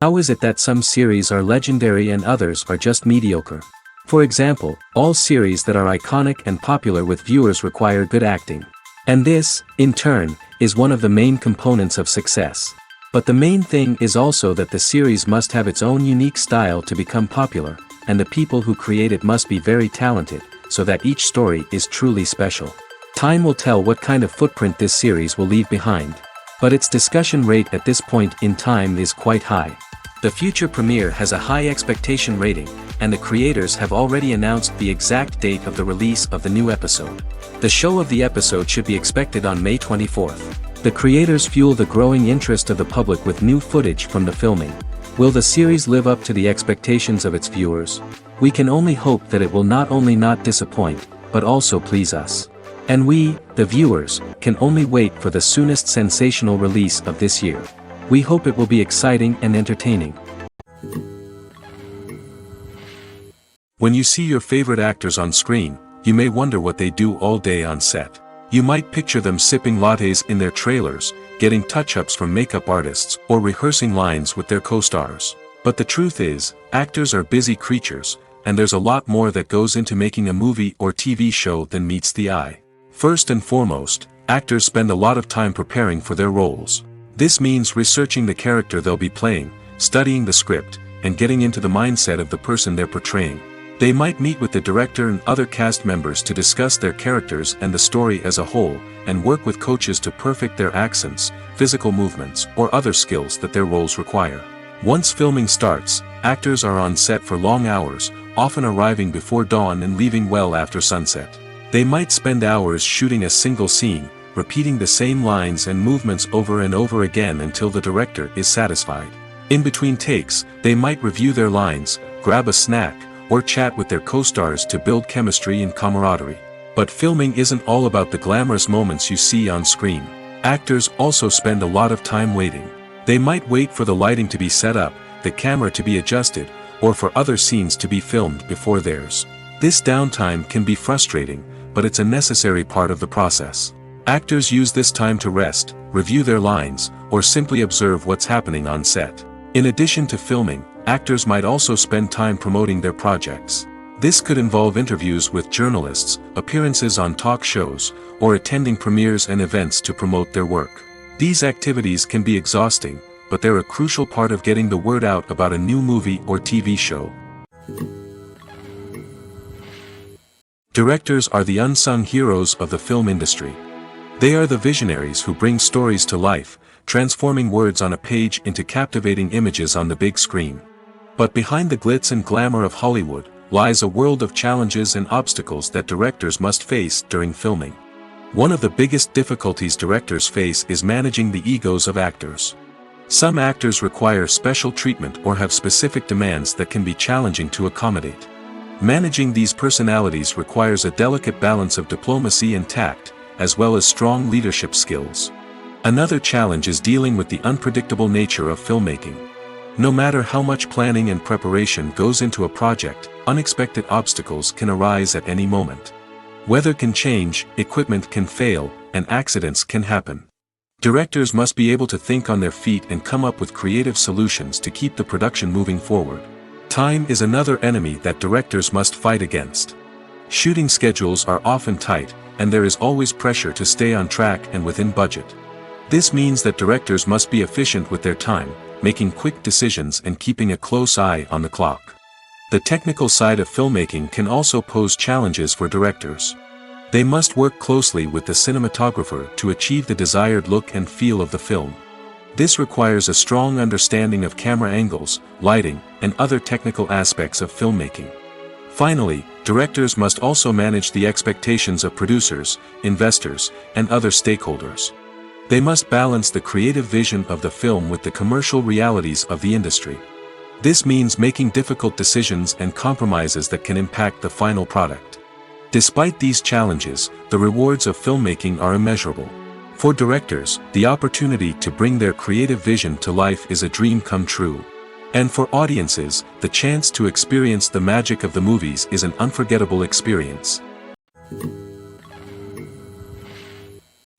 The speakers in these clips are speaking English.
How is it that some series are legendary and others are just mediocre? For example, all series that are iconic and popular with viewers require good acting. And this, in turn, is one of the main components of success. But the main thing is also that the series must have its own unique style to become popular, and the people who create it must be very talented, so that each story is truly special. Time will tell what kind of footprint this series will leave behind. But its discussion rate at this point in time is quite high. The future premiere has a high expectation rating, and the creators have already announced the exact date of the release of the new episode. The show of the episode should be expected on May 24th. The creators fuel the growing interest of the public with new footage from the filming. Will the series live up to the expectations of its viewers? We can only hope that it will not only not disappoint, but also please us. And we, the viewers, can only wait for the soonest sensational release of this year. We hope it will be exciting and entertaining. When you see your favorite actors on screen, you may wonder what they do all day on set. You might picture them sipping lattes in their trailers, getting touch-ups from makeup artists, or rehearsing lines with their co-stars. But the truth is, actors are busy creatures, and there's a lot more that goes into making a movie or TV show than meets the eye. First and foremost, actors spend a lot of time preparing for their roles. This means researching the character they'll be playing, studying the script, and getting into the mindset of the person they're portraying. They might meet with the director and other cast members to discuss their characters and the story as a whole, and work with coaches to perfect their accents, physical movements, or other skills that their roles require. Once filming starts, actors are on set for long hours, often arriving before dawn and leaving well after sunset. They might spend hours shooting a single scene, repeating the same lines and movements over and over again until the director is satisfied. In between takes, they might review their lines, grab a snack, or chat with their co-stars to build chemistry and camaraderie. But filming isn't all about the glamorous moments you see on screen. Actors also spend a lot of time waiting. They might wait for the lighting to be set up, the camera to be adjusted, or for other scenes to be filmed before theirs. This downtime can be frustrating, but it's a necessary part of the process. Actors use this time to rest, review their lines, or simply observe what's happening on set. In addition to filming, actors might also spend time promoting their projects. This could involve interviews with journalists, appearances on talk shows, or attending premieres and events to promote their work. These activities can be exhausting, but they're a crucial part of getting the word out about a new movie or TV show. Directors are the unsung heroes of the film industry. They are the visionaries who bring stories to life, transforming words on a page into captivating images on the big screen. But behind the glitz and glamour of Hollywood, lies a world of challenges and obstacles that directors must face during filming. One of the biggest difficulties directors face is managing the egos of actors. Some actors require special treatment or have specific demands that can be challenging to accommodate. Managing these personalities requires a delicate balance of diplomacy and tact, as well as strong leadership skills. Another challenge is dealing with the unpredictable nature of filmmaking. No matter how much planning and preparation goes into a project, unexpected obstacles can arise at any moment. Weather can change, equipment can fail, and accidents can happen. Directors must be able to think on their feet and come up with creative solutions to keep the production moving forward. Time is another enemy that directors must fight against. Shooting schedules are often tight, and there is always pressure to stay on track and within budget. This means that directors must be efficient with their time, making quick decisions and keeping a close eye on the clock. The technical side of filmmaking can also pose challenges for directors. They must work closely with the cinematographer to achieve the desired look and feel of the film. This requires a strong understanding of camera angles, lighting, and other technical aspects of filmmaking. Finally, directors must also manage the expectations of producers, investors, and other stakeholders. They must balance the creative vision of the film with the commercial realities of the industry. This means making difficult decisions and compromises that can impact the final product. Despite these challenges, the rewards of filmmaking are immeasurable. For directors, the opportunity to bring their creative vision to life is a dream come true. And for audiences, the chance to experience the magic of the movies is an unforgettable experience.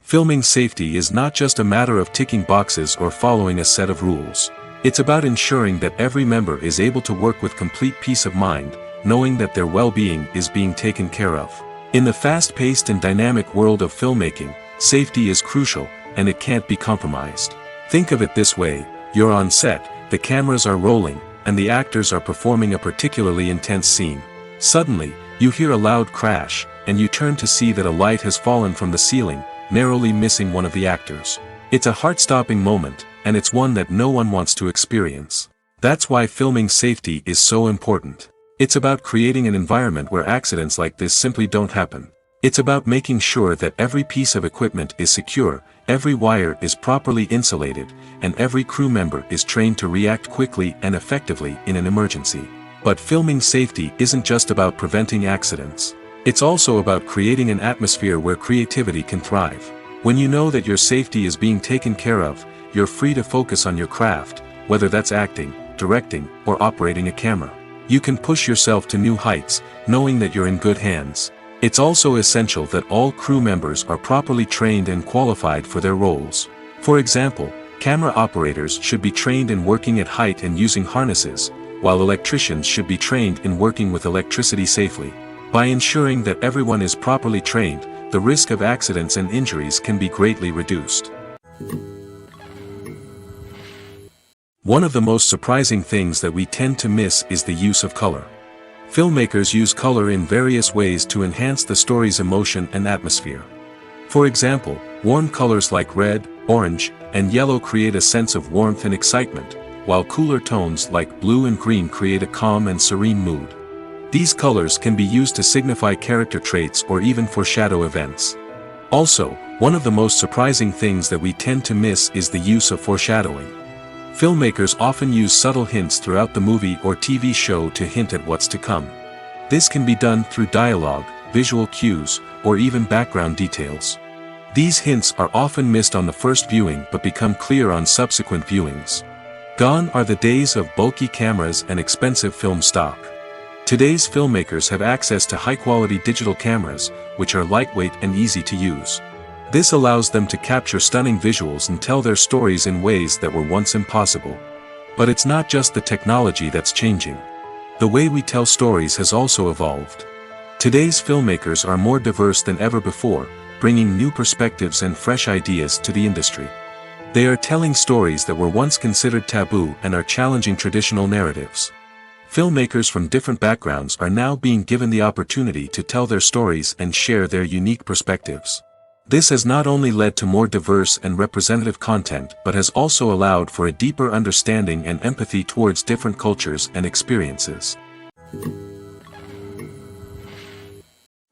Filming safety is not just a matter of ticking boxes or following a set of rules. It's about ensuring that every member is able to work with complete peace of mind, knowing that their well-being is being taken care of. In the fast-paced and dynamic world of filmmaking, safety is crucial, and it can't be compromised. Think of it this way: you're on set, the cameras are rolling, and the actors are performing a particularly intense scene. Suddenly, you hear a loud crash, and you turn to see that a light has fallen from the ceiling, narrowly missing one of the actors. It's a heart-stopping moment, and it's one that no one wants to experience. That's why filming safety is so important. It's about creating an environment where accidents like this simply don't happen. It's about making sure that every piece of equipment is secure, every wire is properly insulated, and every crew member is trained to react quickly and effectively in an emergency. But filming safety isn't just about preventing accidents. It's also about creating an atmosphere where creativity can thrive. When you know that your safety is being taken care of, you're free to focus on your craft, whether that's acting, directing, or operating a camera. You can push yourself to new heights, knowing that you're in good hands. It's also essential that all crew members are properly trained and qualified for their roles. For example, camera operators should be trained in working at height and using harnesses, while electricians should be trained in working with electricity safely. By ensuring that everyone is properly trained, the risk of accidents and injuries can be greatly reduced. One of the most surprising things that we tend to miss is the use of color. Filmmakers use color in various ways to enhance the story's emotion and atmosphere. For example, warm colors like red, orange, and yellow create a sense of warmth and excitement, while cooler tones like blue and green create a calm and serene mood. These colors can be used to signify character traits or even foreshadow events. Also, one of the most surprising things that we tend to miss is the use of foreshadowing. Filmmakers often use subtle hints throughout the movie or TV show to hint at what's to come. This can be done through dialogue, visual cues, or even background details. These hints are often missed on the first viewing but become clear on subsequent viewings. Gone are the days of bulky cameras and expensive film stock. Today's filmmakers have access to high-quality digital cameras, which are lightweight and easy to use. This allows them to capture stunning visuals and tell their stories in ways that were once impossible. But it's not just the technology that's changing. The way we tell stories has also evolved. Today's filmmakers are more diverse than ever before, bringing new perspectives and fresh ideas to the industry. They are telling stories that were once considered taboo and are challenging traditional narratives. Filmmakers from different backgrounds are now being given the opportunity to tell their stories and share their unique perspectives. This has not only led to more diverse and representative content but has also allowed for a deeper understanding and empathy towards different cultures and experiences.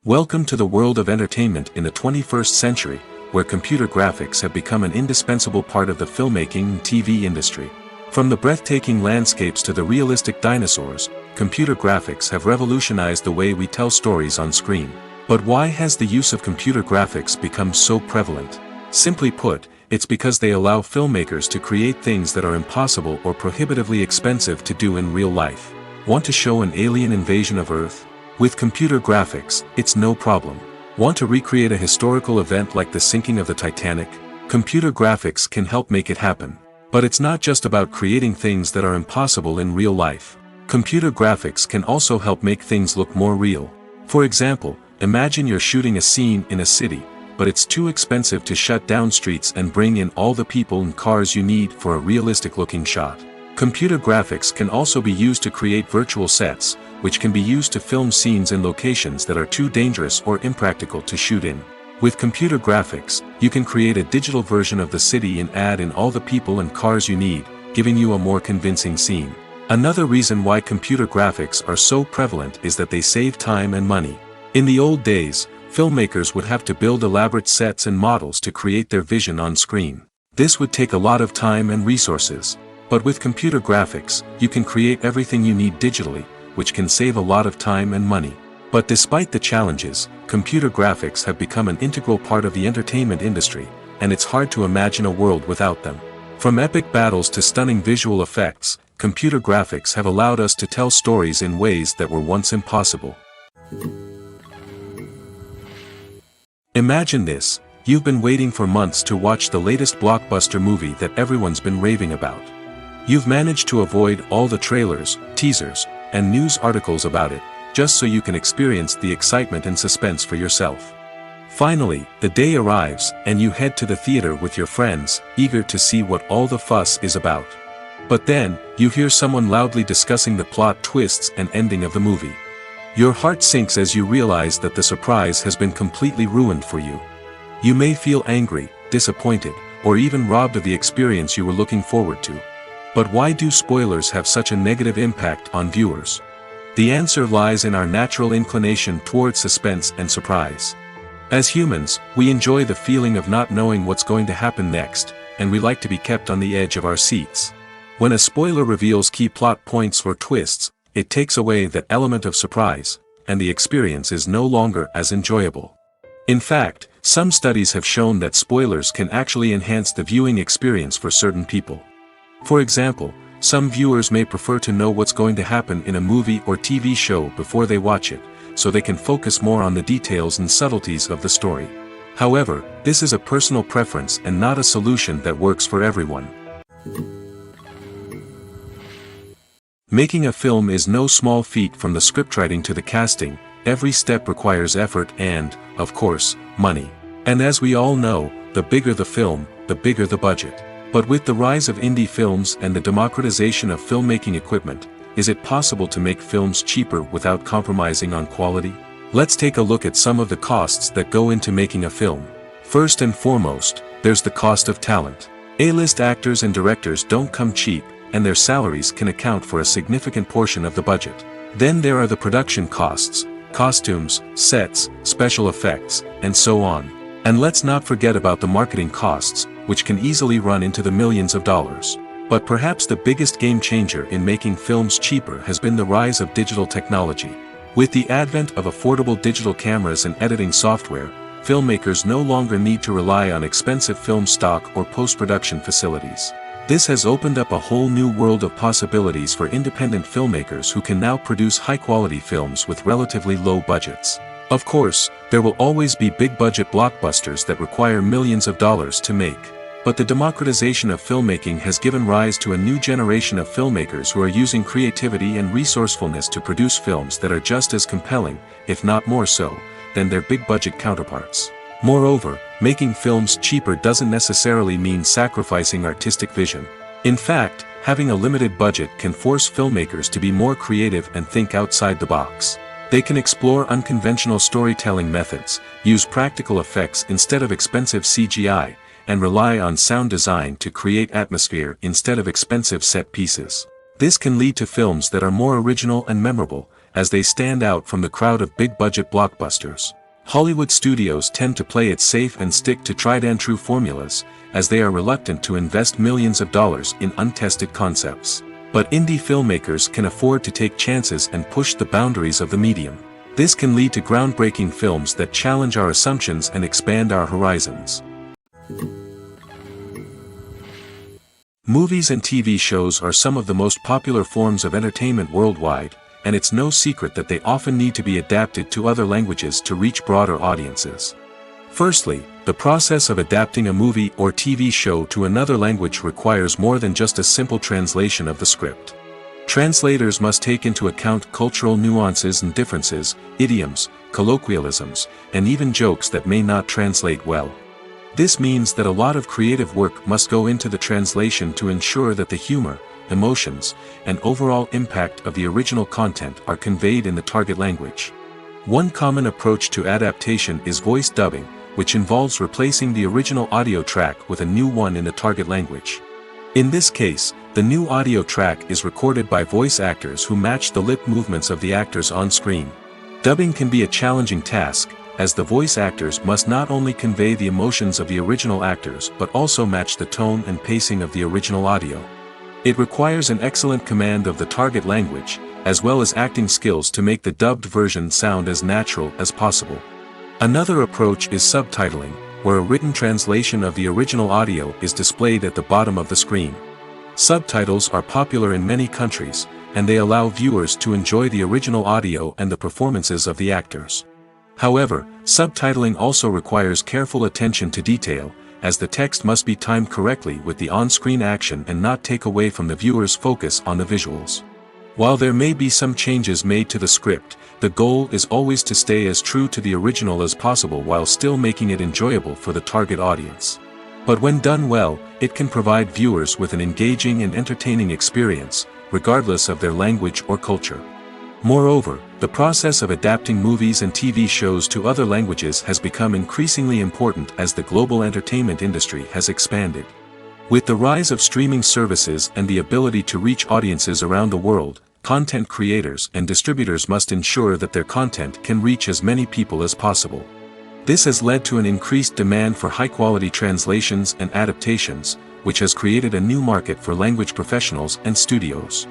Welcome to the world of entertainment in the 21st century, where computer graphics have become an indispensable part of the filmmaking and TV industry. From the breathtaking landscapes to the realistic dinosaurs, computer graphics have revolutionized the way we tell stories on screen. But why has the use of computer graphics become so prevalent? Simply put, it's because they allow filmmakers to create things that are impossible or prohibitively expensive to do in real life. Want to show an alien invasion of Earth? With computer graphics, it's no problem. Want to recreate a historical event like the sinking of the Titanic? Computer graphics can help make it happen. But it's not just about creating things that are impossible in real life. Computer graphics can also help make things look more real. For example, imagine you're shooting a scene in a city, but it's too expensive to shut down streets and bring in all the people and cars you need for a realistic-looking shot. Computer graphics can also be used to create virtual sets, which can be used to film scenes in locations that are too dangerous or impractical to shoot in. With computer graphics, you can create a digital version of the city and add in all the people and cars you need, giving you a more convincing scene. Another reason why computer graphics are so prevalent is that they save time and money. In the old days, filmmakers would have to build elaborate sets and models to create their vision on screen. This would take a lot of time and resources. But with computer graphics, you can create everything you need digitally, which can save a lot of time and money. But despite the challenges, computer graphics have become an integral part of the entertainment industry, and it's hard to imagine a world without them. From epic battles to stunning visual effects, computer graphics have allowed us to tell stories in ways that were once impossible. Imagine this: you've been waiting for months to watch the latest blockbuster movie that everyone's been raving about. You've managed to avoid all the trailers, teasers, and news articles about it, just so you can experience the excitement and suspense for yourself. Finally, the day arrives, and you head to the theater with your friends, eager to see what all the fuss is about. But then, you hear someone loudly discussing the plot twists and ending of the movie. Your heart sinks as you realize that the surprise has been completely ruined for you. You may feel angry, disappointed, or even robbed of the experience you were looking forward to. But why do spoilers have such a negative impact on viewers? The answer lies in our natural inclination towards suspense and surprise. As humans, we enjoy the feeling of not knowing what's going to happen next, and we like to be kept on the edge of our seats. When a spoiler reveals key plot points or twists, it takes away that element of surprise, and the experience is no longer as enjoyable. In fact, some studies have shown that spoilers can actually enhance the viewing experience for certain people. For example, some viewers may prefer to know what's going to happen in a movie or TV show before they watch it, so they can focus more on the details and subtleties of the story. However, this is a personal preference and not a solution that works for everyone. Making a film is no small feat. From the scriptwriting to the casting, every step requires effort and, of course, money. And as we all know, the bigger the film, the bigger the budget. But with the rise of indie films and the democratization of filmmaking equipment, is it possible to make films cheaper without compromising on quality? Let's take a look at some of the costs that go into making a film. First and foremost, there's the cost of talent. A-list actors and directors don't come cheap, and their salaries can account for a significant portion of the budget. Then there are the production costs, costumes, sets, special effects, and so on. And let's not forget about the marketing costs, which can easily run into the millions of dollars. But perhaps the biggest game changer in making films cheaper has been the rise of digital technology. With the advent of affordable digital cameras and editing software, filmmakers no longer need to rely on expensive film stock or post-production facilities. This has opened up a whole new world of possibilities for independent filmmakers who can now produce high-quality films with relatively low budgets. Of course, there will always be big-budget blockbusters that require millions of dollars to make. But the democratization of filmmaking has given rise to a new generation of filmmakers who are using creativity and resourcefulness to produce films that are just as compelling, if not more so, than their big-budget counterparts. Moreover, making films cheaper doesn't necessarily mean sacrificing artistic vision. In fact, having a limited budget can force filmmakers to be more creative and think outside the box. They can explore unconventional storytelling methods, use practical effects instead of expensive CGI, and rely on sound design to create atmosphere instead of expensive set pieces. This can lead to films that are more original and memorable, as they stand out from the crowd of big-budget blockbusters. Hollywood studios tend to play it safe and stick to tried-and-true formulas, as they are reluctant to invest millions of dollars in untested concepts. But indie filmmakers can afford to take chances and push the boundaries of the medium. This can lead to groundbreaking films that challenge our assumptions and expand our horizons. Movies and TV shows are some of the most popular forms of entertainment worldwide, and it's no secret that they often need to be adapted to other languages to reach broader audiences. Firstly, the process of adapting a movie or TV show to another language requires more than just a simple translation of the script. Translators must take into account cultural nuances and differences, idioms, colloquialisms, and even jokes that may not translate well. This means that a lot of creative work must go into the translation to ensure that the humor, emotions, and overall impact of the original content are conveyed in the target language. One common approach to adaptation is voice dubbing, which involves replacing the original audio track with a new one in the target language. In this case, the new audio track is recorded by voice actors who match the lip movements of the actors on screen. Dubbing can be a challenging task, as the voice actors must not only convey the emotions of the original actors but also match the tone and pacing of the original audio. It requires an excellent command of the target language, as well as acting skills to make the dubbed version sound as natural as possible. Another approach is subtitling, where a written translation of the original audio is displayed at the bottom of the screen. Subtitles are popular in many countries, and they allow viewers to enjoy the original audio and the performances of the actors. However, subtitling also requires careful attention to detail, as the text must be timed correctly with the on-screen action and not take away from the viewer's focus on the visuals. While there may be some changes made to the script, the goal is always to stay as true to the original as possible while still making it enjoyable for the target audience. But when done well, it can provide viewers with an engaging and entertaining experience, regardless of their language or culture. Moreover, the process of adapting movies and TV shows to other languages has become increasingly important as the global entertainment industry has expanded. With the rise of streaming services and the ability to reach audiences around the world, content creators and distributors must ensure that their content can reach as many people as possible. This has led to an increased demand for high-quality translations and adaptations, which has created a new market for language professionals and studios.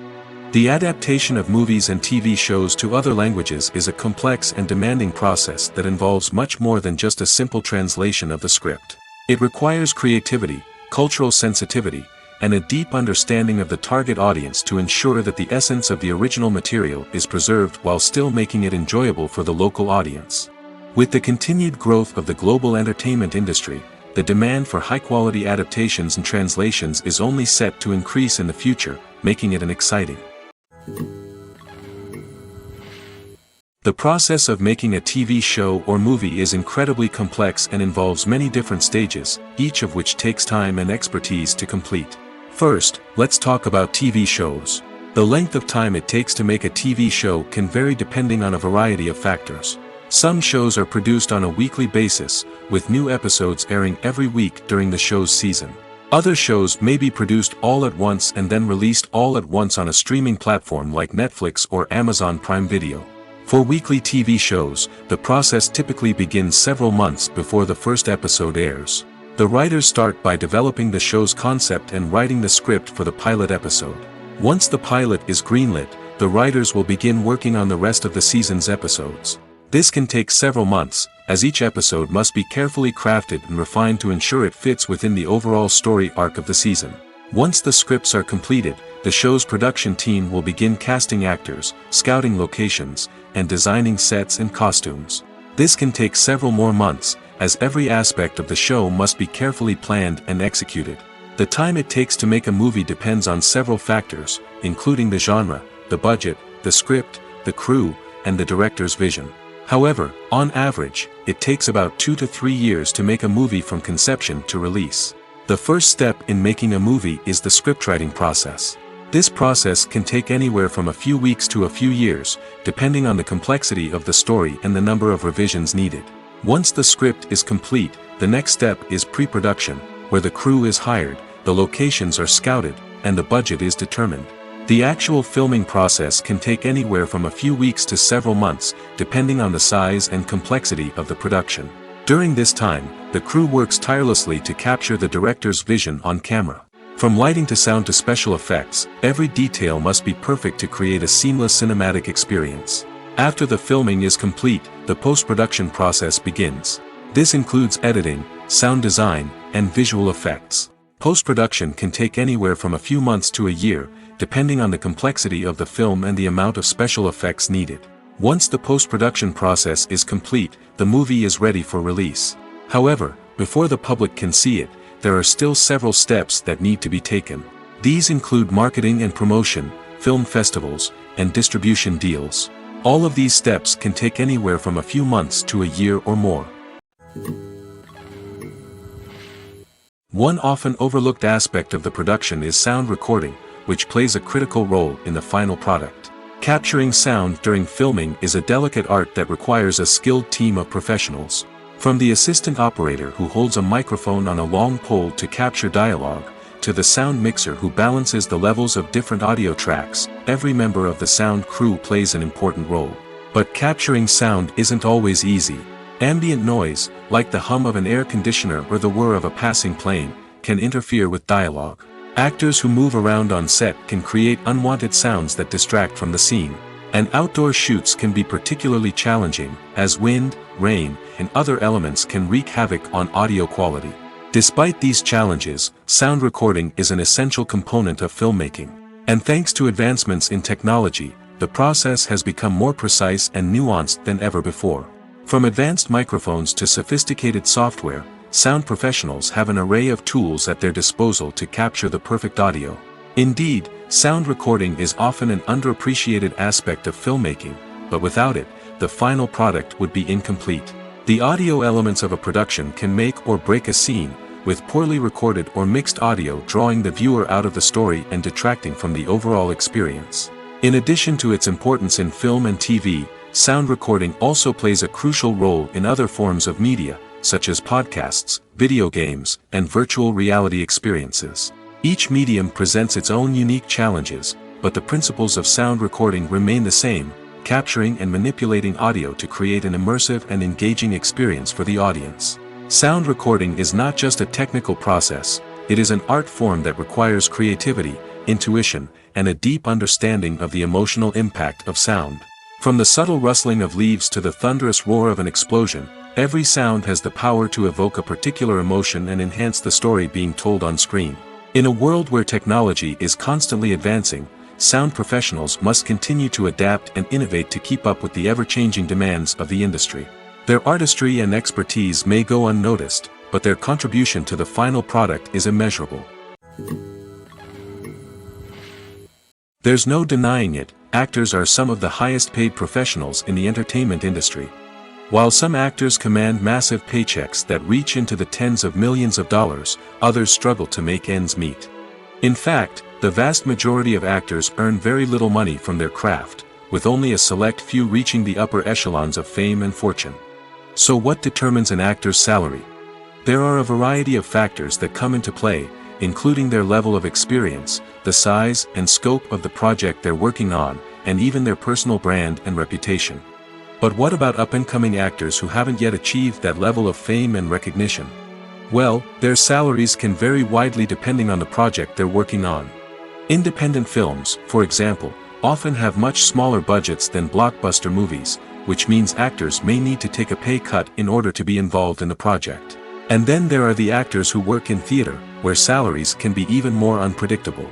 The adaptation of movies and TV shows to other languages is a complex and demanding process that involves much more than just a simple translation of the script. It requires creativity, cultural sensitivity, and a deep understanding of the target audience to ensure that the essence of the original material is preserved while still making it enjoyable for the local audience. With the continued growth of the global entertainment industry, the demand for high-quality adaptations and translations is only set to increase in the future, making it an exciting. The process of making a TV show or movie is incredibly complex and involves many different stages, each of which takes time and expertise to complete. First, let's talk about TV shows. The length of time it takes to make a TV show can vary depending on a variety of factors. Some shows are produced on a weekly basis, with new episodes airing every week during the show's season. Other shows may be produced all at once and then released all at once on a streaming platform like Netflix or Amazon Prime Video. For weekly TV shows, the process typically begins several months before the first episode airs. The writers start by developing the show's concept and writing the script for the pilot episode. Once the pilot is greenlit, the writers will begin working on the rest of the season's episodes. This can take several months, as each episode must be carefully crafted and refined to ensure it fits within the overall story arc of the season. Once the scripts are completed, the show's production team will begin casting actors, scouting locations, and designing sets and costumes. This can take several more months, as every aspect of the show must be carefully planned and executed. The time it takes to make a movie depends on several factors, including the genre, the budget, the script, the crew, and the director's vision. However, on average, it takes about 2 to 3 years to make a movie from conception to release. The first step in making a movie is the scriptwriting process. This process can take anywhere from a few weeks to a few years, depending on the complexity of the story and the number of revisions needed. Once the script is complete, the next step is pre-production, where the crew is hired, the locations are scouted, and the budget is determined. The actual filming process can take anywhere from a few weeks to several months, depending on the size and complexity of the production. During this time, the crew works tirelessly to capture the director's vision on camera. From lighting to sound to special effects, every detail must be perfect to create a seamless cinematic experience. After the filming is complete, the post-production process begins. This includes editing, sound design, and visual effects. Post-production can take anywhere from a few months to a year, depending on the complexity of the film and the amount of special effects needed. Once the post-production process is complete, the movie is ready for release. However, before the public can see it, there are still several steps that need to be taken. These include marketing and promotion, film festivals, and distribution deals. All of these steps can take anywhere from a few months to a year or more. One often overlooked aspect of the production is sound recording, which plays a critical role in the final product. Capturing sound during filming is a delicate art that requires a skilled team of professionals. From the assistant operator who holds a microphone on a long pole to capture dialogue, to the sound mixer who balances the levels of different audio tracks, every member of the sound crew plays an important role. But capturing sound isn't always easy. Ambient noise, like the hum of an air conditioner or the whir of a passing plane, can interfere with dialogue. Actors who move around on set can create unwanted sounds that distract from the scene. And outdoor shoots can be particularly challenging, as wind, rain, and other elements can wreak havoc on audio quality. Despite these challenges, sound recording is an essential component of filmmaking. And thanks to advancements in technology, the process has become more precise and nuanced than ever before. From advanced microphones to sophisticated software, sound professionals have an array of tools at their disposal to capture the perfect audio. Indeed, sound recording is often an underappreciated aspect of filmmaking, but without it, the final product would be incomplete. The audio elements of a production can make or break a scene, with poorly recorded or mixed audio drawing the viewer out of the story and detracting from the overall experience. In addition to its importance in film and TV, sound recording also plays a crucial role in other forms of media, such as podcasts, video games, and virtual reality experiences. Each medium presents its own unique challenges, but the principles of sound recording remain the same, capturing and manipulating audio to create an immersive and engaging experience for the audience. Sound recording is not just a technical process, it is an art form that requires creativity, intuition, and a deep understanding of the emotional impact of sound. From the subtle rustling of leaves to the thunderous roar of an explosion, every sound has the power to evoke a particular emotion and enhance the story being told on screen. In a world where technology is constantly advancing, sound professionals must continue to adapt and innovate to keep up with the ever-changing demands of the industry. Their artistry and expertise may go unnoticed, but their contribution to the final product is immeasurable. There's no denying it, actors are some of the highest-paid professionals in the entertainment industry. While some actors command massive paychecks that reach into the tens of millions of dollars, others struggle to make ends meet. In fact, the vast majority of actors earn very little money from their craft, with only a select few reaching the upper echelons of fame and fortune. So what determines an actor's salary? There are a variety of factors that come into play, including their level of experience, the size and scope of the project they're working on, and even their personal brand and reputation. But what about up-and-coming actors who haven't yet achieved that level of fame and recognition? Well, their salaries can vary widely depending on the project they're working on. Independent films, for example, often have much smaller budgets than blockbuster movies, which means actors may need to take a pay cut in order to be involved in the project. And then there are the actors who work in theater, where salaries can be even more unpredictable.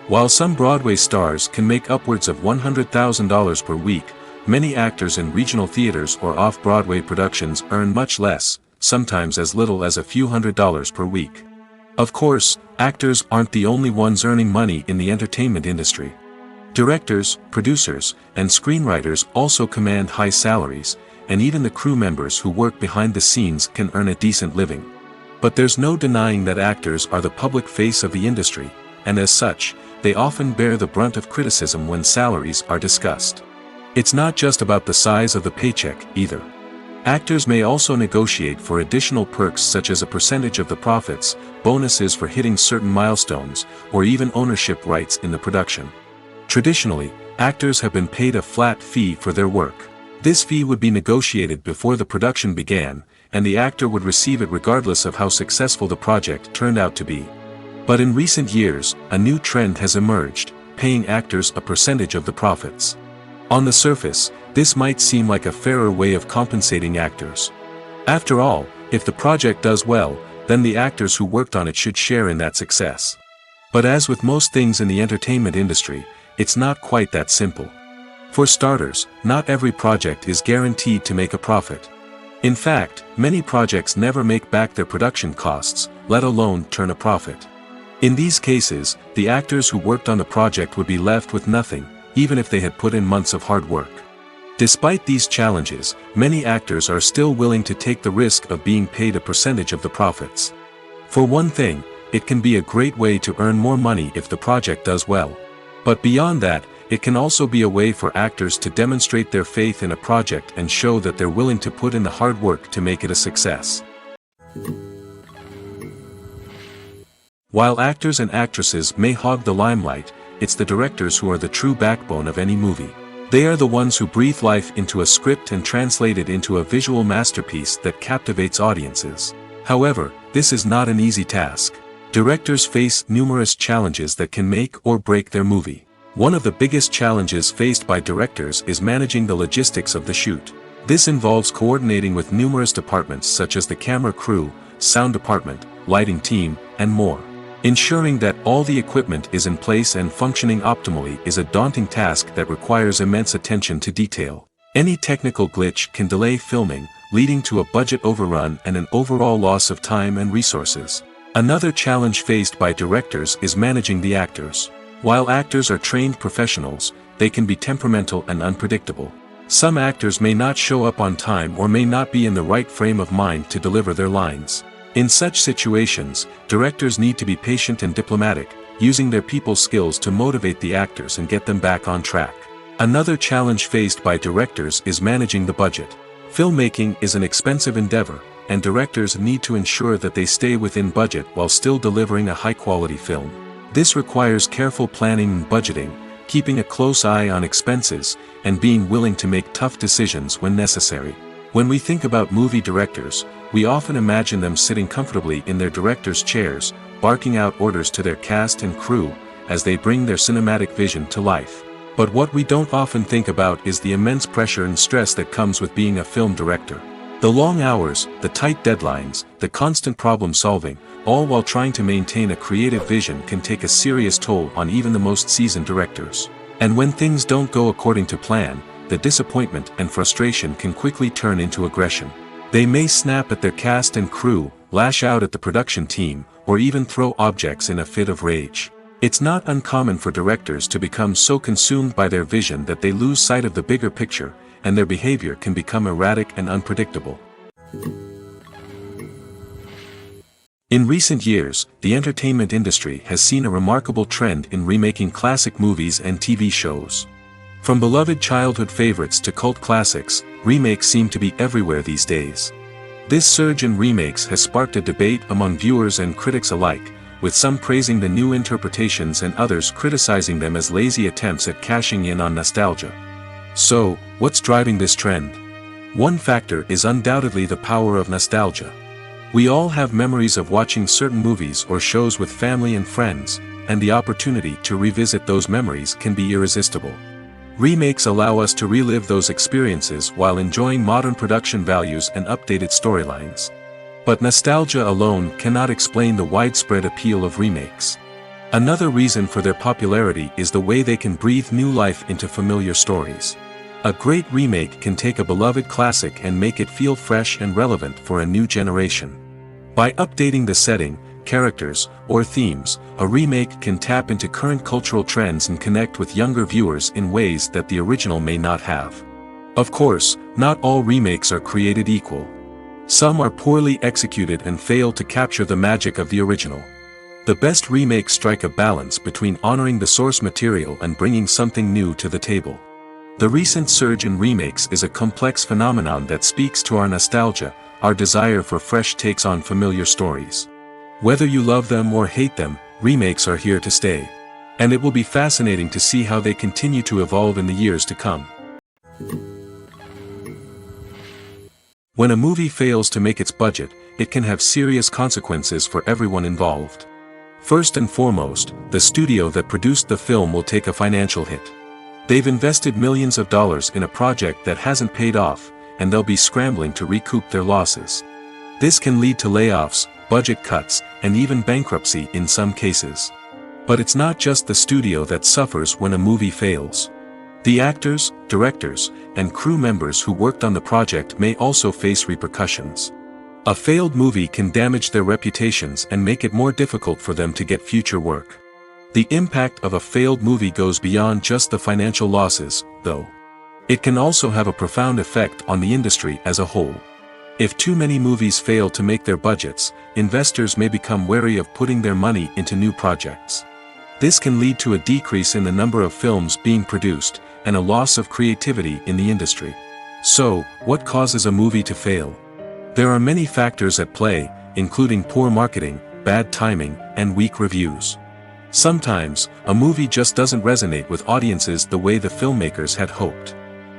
While some Broadway stars can make upwards of $100,000 per week, many actors in regional theaters or off-Broadway productions earn much less, sometimes as little as a few $100s per week. Of course, actors aren't the only ones earning money in the entertainment industry. Directors, producers, and screenwriters also command high salaries, and even the crew members who work behind the scenes can earn a decent living. But there's no denying that actors are the public face of the industry, and as such, they often bear the brunt of criticism when salaries are discussed. It's not just about the size of the paycheck, either. Actors may also negotiate for additional perks such as a percentage of the profits, bonuses for hitting certain milestones, or even ownership rights in the production. Traditionally, actors have been paid a flat fee for their work. This fee would be negotiated before the production began, and the actor would receive it regardless of how successful the project turned out to be. But in recent years, a new trend has emerged, paying actors a percentage of the profits. On the surface, this might seem like a fairer way of compensating actors. After all, if the project does well, then the actors who worked on it should share in that success. But as with most things in the entertainment industry, it's not quite that simple. For starters, not every project is guaranteed to make a profit. In fact, many projects never make back their production costs, let alone turn a profit. In these cases, the actors who worked on the project would be left with nothing, even if they had put in months of hard work. Despite these challenges, many actors are still willing to take the risk of being paid a percentage of the profits. For one thing, it can be a great way to earn more money if the project does well. But beyond that, it can also be a way for actors to demonstrate their faith in a project and show that they're willing to put in the hard work to make it a success. While actors and actresses may hog the limelight, it's the directors who are the true backbone of any movie. They are the ones who breathe life into a script and translate it into a visual masterpiece that captivates audiences. However, this is not an easy task. Directors face numerous challenges that can make or break their movie. One of the biggest challenges faced by directors is managing the logistics of the shoot. This involves coordinating with numerous departments such as the camera crew, sound department, lighting team, and more. Ensuring that all the equipment is in place and functioning optimally is a daunting task that requires immense attention to detail. Any technical glitch can delay filming, leading to a budget overrun and an overall loss of time and resources. Another challenge faced by directors is managing the actors. While actors are trained professionals, they can be temperamental and unpredictable. Some actors may not show up on time or may not be in the right frame of mind to deliver their lines. In such situations, directors need to be patient and diplomatic, using their people skills to motivate the actors and get them back on track. Another challenge faced by directors is managing the budget. Filmmaking is an expensive endeavor, and directors need to ensure that they stay within budget while still delivering a high-quality film. This requires careful planning and budgeting, keeping a close eye on expenses, and being willing to make tough decisions when necessary. When we think about movie directors, we often imagine them sitting comfortably in their director's chairs, barking out orders to their cast and crew, as they bring their cinematic vision to life. But what we don't often think about is the immense pressure and stress that comes with being a film director. The long hours, the tight deadlines, the constant problem solving, all while trying to maintain a creative vision can take a serious toll on even the most seasoned directors. And when things don't go according to plan, the disappointment and frustration can quickly turn into aggression. They may snap at their cast and crew, lash out at the production team, or even throw objects in a fit of rage. It's not uncommon for directors to become so consumed by their vision that they lose sight of the bigger picture, and their behavior can become erratic and unpredictable. In recent years, the entertainment industry has seen a remarkable trend in remaking classic movies and TV shows. From beloved childhood favorites to cult classics, remakes seem to be everywhere these days. This surge in remakes has sparked a debate among viewers and critics alike, with some praising the new interpretations and others criticizing them as lazy attempts at cashing in on nostalgia. So, what's driving this trend? One factor is undoubtedly the power of nostalgia. We all have memories of watching certain movies or shows with family and friends, and the opportunity to revisit those memories can be irresistible. Remakes allow us to relive those experiences while enjoying modern production values and updated storylines. But nostalgia alone cannot explain the widespread appeal of remakes. Another reason for their popularity is the way they can breathe new life into familiar stories. A great remake can take a beloved classic and make it feel fresh and relevant for a new generation. By updating the setting, characters, or themes, a remake can tap into current cultural trends and connect with younger viewers in ways that the original may not have. Of course, not all remakes are created equal. Some are poorly executed and fail to capture the magic of the original. The best remakes strike a balance between honoring the source material and bringing something new to the table. The recent surge in remakes is a complex phenomenon that speaks to our nostalgia, our desire for fresh takes on familiar stories. Whether you love them or hate them, remakes are here to stay. And it will be fascinating to see how they continue to evolve in the years to come. When a movie fails to make its budget, it can have serious consequences for everyone involved. First and foremost, the studio that produced the film will take a financial hit. They've invested millions of dollars in a project that hasn't paid off, and they'll be scrambling to recoup their losses. This can lead to layoffs, budget cuts, and even bankruptcy in some cases. But it's not just the studio that suffers when a movie fails. The actors, directors, and crew members who worked on the project may also face repercussions. A failed movie can damage their reputations and make it more difficult for them to get future work. The impact of a failed movie goes beyond just the financial losses, though. It can also have a profound effect on the industry as a whole. If too many movies fail to make their budgets, investors may become wary of putting their money into new projects. This can lead to a decrease in the number of films being produced, and a loss of creativity in the industry. So, what causes a movie to fail? There are many factors at play, including poor marketing, bad timing, and weak reviews. Sometimes, a movie just doesn't resonate with audiences the way the filmmakers had hoped.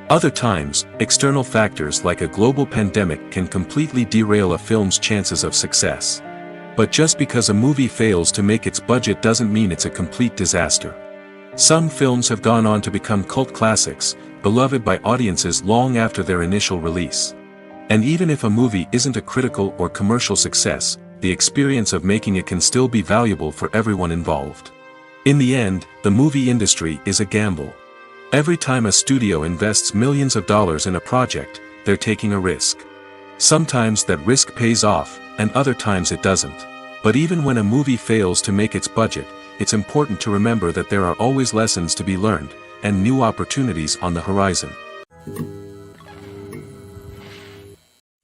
Other times, external factors like a global pandemic can completely derail a film's chances of success. But just because a movie fails to make its budget doesn't mean it's a complete disaster. Some films have gone on to become cult classics, beloved by audiences long after their initial release. And even if a movie isn't a critical or commercial success, the experience of making it can still be valuable for everyone involved. In the end, the movie industry is a gamble. Every time a studio invests millions of dollars in a project, they're taking a risk. Sometimes that risk pays off, and other times it doesn't. But even when a movie fails to make its budget, it's important to remember that there are always lessons to be learned, and new opportunities on the horizon.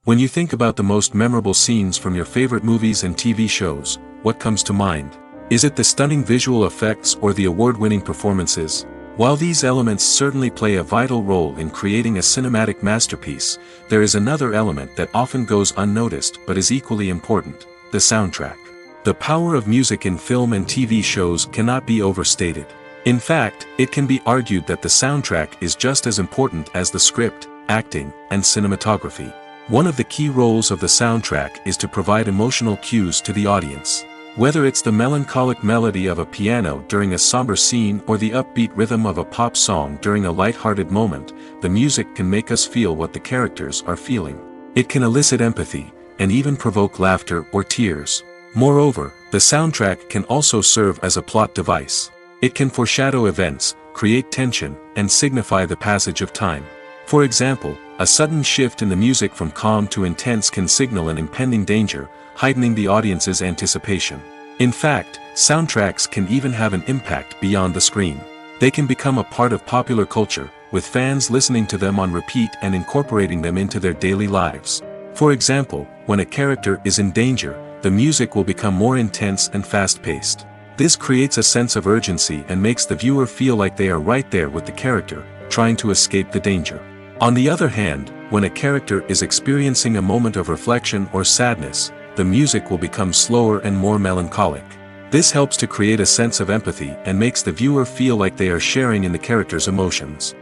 When you think about the most memorable scenes from your favorite movies and TV shows, what comes to mind? Is it the stunning visual effects or the award-winning performances? While these elements certainly play a vital role in creating a cinematic masterpiece, there is another element that often goes unnoticed but is equally important: the soundtrack. The power of music in film and TV shows cannot be overstated. In fact, it can be argued that the soundtrack is just as important as the script, acting, and cinematography. One of the key roles of the soundtrack is to provide emotional cues to the audience. Whether it's the melancholic melody of a piano during a somber scene or the upbeat rhythm of a pop song during a light-hearted moment, the music can make us feel what the characters are feeling. It can elicit empathy, and even provoke laughter or tears. Moreover, the soundtrack can also serve as a plot device. It can foreshadow events, create tension, and signify the passage of time. For example, a sudden shift in the music from calm to intense can signal an impending danger, heightening the audience's anticipation. In fact, soundtracks can even have an impact beyond the screen. They can become a part of popular culture, with fans listening to them on repeat and incorporating them into their daily lives. For example, when a character is in danger, the music will become more intense and fast-paced. This creates a sense of urgency and makes the viewer feel like they are right there with the character, trying to escape the danger. On the other hand, when a character is experiencing a moment of reflection or sadness, the music will become slower and more melancholic. This helps to create a sense of empathy and makes the viewer feel like they are sharing in the character's emotions.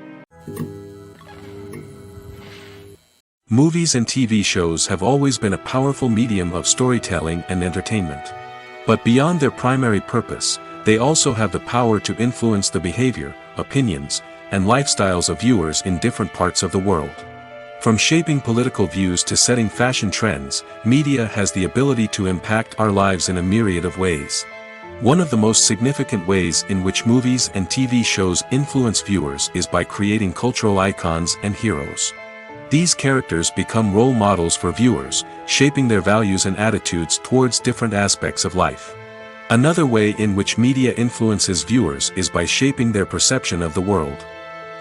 Movies and TV shows have always been a powerful medium of storytelling and entertainment. But beyond their primary purpose, they also have the power to influence the behavior, opinions, and lifestyles of viewers in different parts of the world. From shaping political views to setting fashion trends, media has the ability to impact our lives in a myriad of ways. One of the most significant ways in which movies and TV shows influence viewers is by creating cultural icons and heroes. These characters become role models for viewers, shaping their values and attitudes towards different aspects of life. Another way in which media influences viewers is by shaping their perception of the world.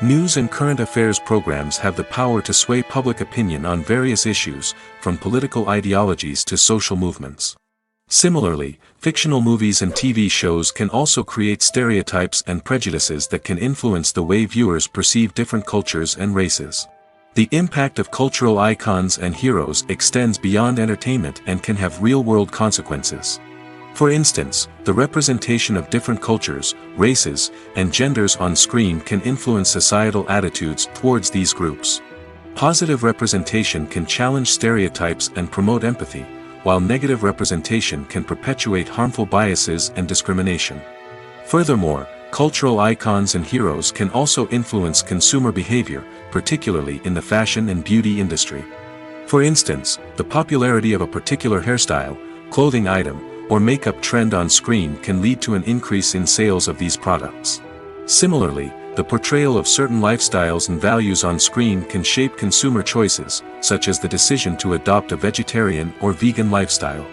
News and current affairs programs have the power to sway public opinion on various issues, from political ideologies to social movements. Similarly, fictional movies and TV shows can also create stereotypes and prejudices that can influence the way viewers perceive different cultures and races. The impact of cultural icons and heroes extends beyond entertainment and can have real-world consequences. For instance, the representation of different cultures, races, and genders on screen can influence societal attitudes towards these groups. Positive representation can challenge stereotypes and promote empathy, while negative representation can perpetuate harmful biases and discrimination. Furthermore, cultural icons and heroes can also influence consumer behavior, particularly in the fashion and beauty industry. For instance, the popularity of a particular hairstyle, clothing item, or makeup trend on screen can lead to an increase in sales of these products. Similarly, the portrayal of certain lifestyles and values on screen can shape consumer choices, such as the decision to adopt a vegetarian or vegan lifestyle.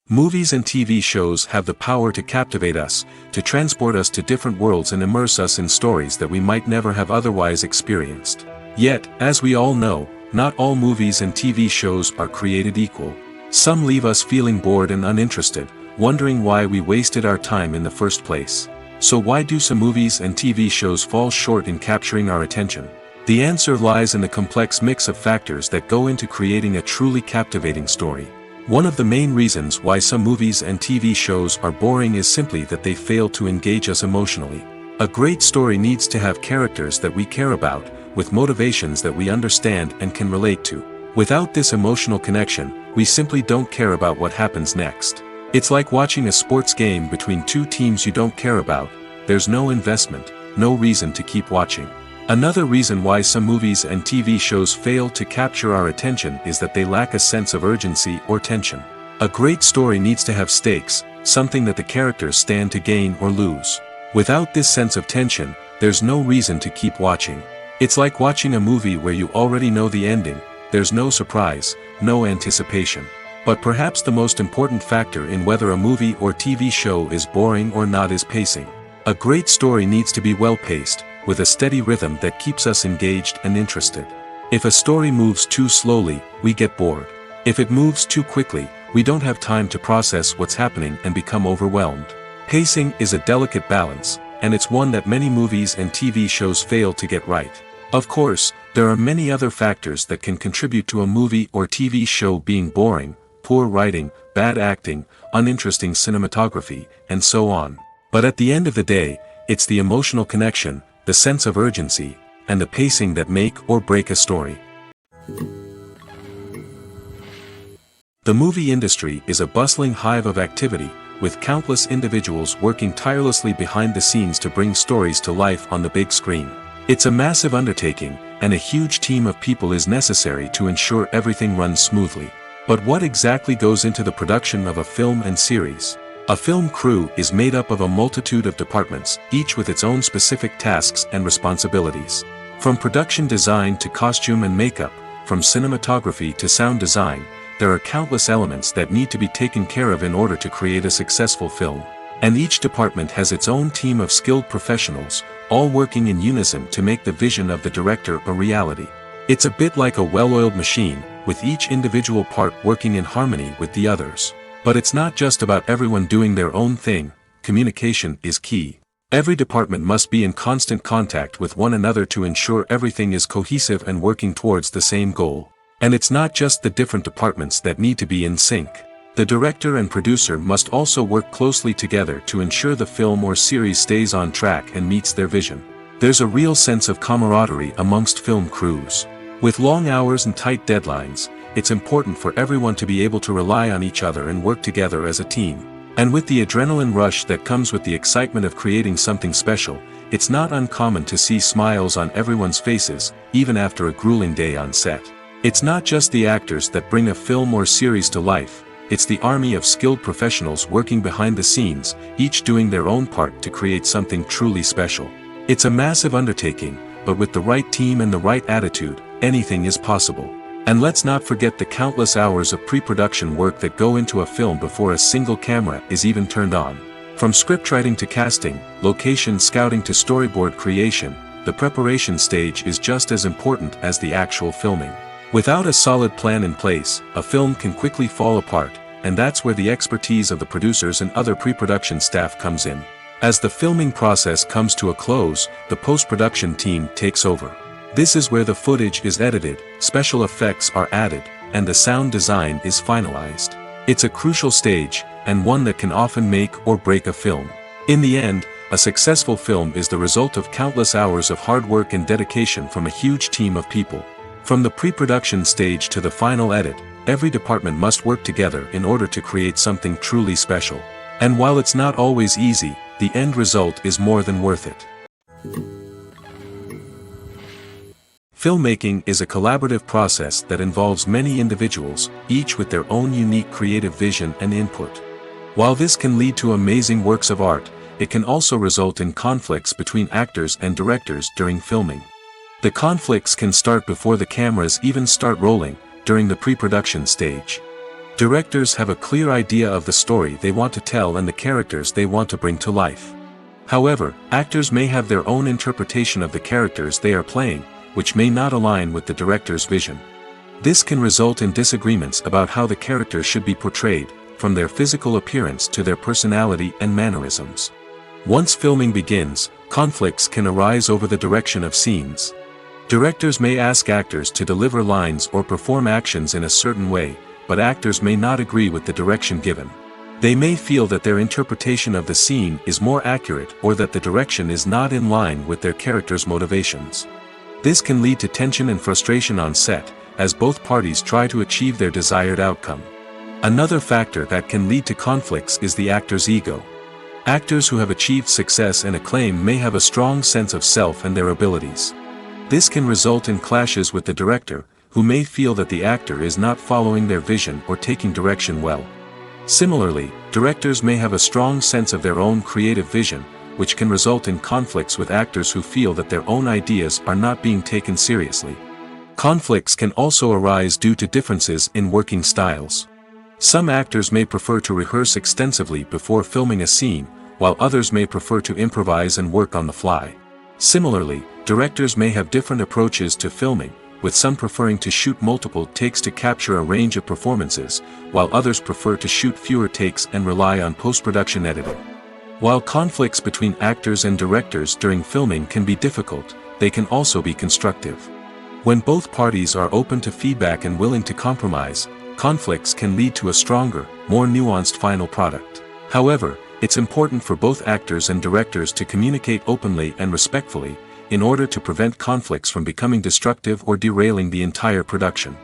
Movies and TV shows have the power to captivate us, to transport us to different worlds and immerse us in stories that we might never have otherwise experienced. Yet, as we all know, not all movies and TV shows are created equal. Some leave us feeling bored and uninterested, wondering why we wasted our time in the first place. So why do some movies and TV shows fall short in capturing our attention? The answer lies in the complex mix of factors that go into creating a truly captivating story. One of the main reasons why some movies and TV shows are boring is simply that they fail to engage us emotionally. A great story needs to have characters that we care about, with motivations that we understand and can relate to. Without this emotional connection, we simply don't care about what happens next. It's like watching a sports game between two teams you don't care about. There's no investment, no reason to keep watching. Another reason why some movies and TV shows fail to capture our attention is that they lack a sense of urgency or tension. A great story needs to have stakes, something that the characters stand to gain or lose. Without this sense of tension, there's no reason to keep watching. It's like watching a movie where you already know the ending, there's no surprise, no anticipation. But perhaps the most important factor in whether a movie or TV show is boring or not is pacing. A great story needs to be well-paced, with a steady rhythm that keeps us engaged and interested. If a story moves too slowly, we get bored. If it moves too quickly, we don't have time to process what's happening and become overwhelmed. Pacing is a delicate balance, and it's one that many movies and TV shows fail to get right. Of course, there are many other factors that can contribute to a movie or TV show being boring: poor writing, bad acting, uninteresting cinematography, and so on. But at the end of the day, it's the emotional connection, the sense of urgency, and the pacing that make or break a story. The movie industry is a bustling hive of activity, with countless individuals working tirelessly behind the scenes to bring stories to life on the big screen. It's a massive undertaking, and a huge team of people is necessary to ensure everything runs smoothly. But what exactly goes into the production of a film and series? A film crew is made up of a multitude of departments, each with its own specific tasks and responsibilities. From production design to costume and makeup, from cinematography to sound design, there are countless elements that need to be taken care of in order to create a successful film. And each department has its own team of skilled professionals, all working in unison to make the vision of the director a reality. It's a bit like a well-oiled machine, with each individual part working in harmony with the others. But it's not just about everyone doing their own thing. Communication is key. Every department must be in constant contact with one another to ensure everything is cohesive and working towards the same goal. And it's not just the different departments that need to be in sync. The director and producer must also work closely together to ensure the film or series stays on track and meets their vision. There's a real sense of camaraderie amongst film crews. With long hours and tight deadlines, it's important for everyone to be able to rely on each other and work together as a team. And with the adrenaline rush that comes with the excitement of creating something special, it's not uncommon to see smiles on everyone's faces, even after a grueling day on set. It's not just the actors that bring a film or series to life. It's the army of skilled professionals working behind the scenes, each doing their own part to create something truly special. It's a massive undertaking, but with the right team and the right attitude, anything is possible. And let's not forget the countless hours of pre-production work that go into a film before a single camera is even turned on. From scriptwriting to casting, location scouting to storyboard creation, the preparation stage is just as important as the actual filming. Without a solid plan in place, a film can quickly fall apart, and that's where the expertise of the producers and other pre-production staff comes in. As the filming process comes to a close, the post-production team takes over. This is where the footage is edited, special effects are added, and the sound design is finalized. It's a crucial stage, and one that can often make or break a film. In the end, a successful film is the result of countless hours of hard work and dedication from a huge team of people. From the pre-production stage to the final edit, every department must work together in order to create something truly special. And while it's not always easy, the end result is more than worth it. Filmmaking is a collaborative process that involves many individuals, each with their own unique creative vision and input. While this can lead to amazing works of art, it can also result in conflicts between actors and directors during filming. The conflicts can start before the cameras even start rolling, during the pre-production stage. Directors have a clear idea of the story they want to tell and the characters they want to bring to life. However, actors may have their own interpretation of the characters they are playing, which may not align with the director's vision. This can result in disagreements about how the characters should be portrayed, from their physical appearance to their personality and mannerisms. Once filming begins, conflicts can arise over the direction of scenes. Directors may ask actors to deliver lines or perform actions in a certain way, but actors may not agree with the direction given. They may feel that their interpretation of the scene is more accurate or that the direction is not in line with their character's motivations. This can lead to tension and frustration on set, as both parties try to achieve their desired outcome. Another factor that can lead to conflicts is the actor's ego. Actors who have achieved success and acclaim may have a strong sense of self and their abilities. This can result in clashes with the director, who may feel that the actor is not following their vision or taking direction well. Similarly, directors may have a strong sense of their own creative vision, which can result in conflicts with actors who feel that their own ideas are not being taken seriously. Conflicts can also arise due to differences in working styles. Some actors may prefer to rehearse extensively before filming a scene, while others may prefer to improvise and work on the fly. Similarly, directors may have different approaches to filming, with some preferring to shoot multiple takes to capture a range of performances, while others prefer to shoot fewer takes and rely on post-production editing. While conflicts between actors and directors during filming can be difficult, they can also be constructive. When both parties are open to feedback and willing to compromise, conflicts can lead to a stronger, more nuanced final product. However, it's important for both actors and directors to communicate openly and respectfully, in order to prevent conflicts from becoming destructive or derailing the entire production.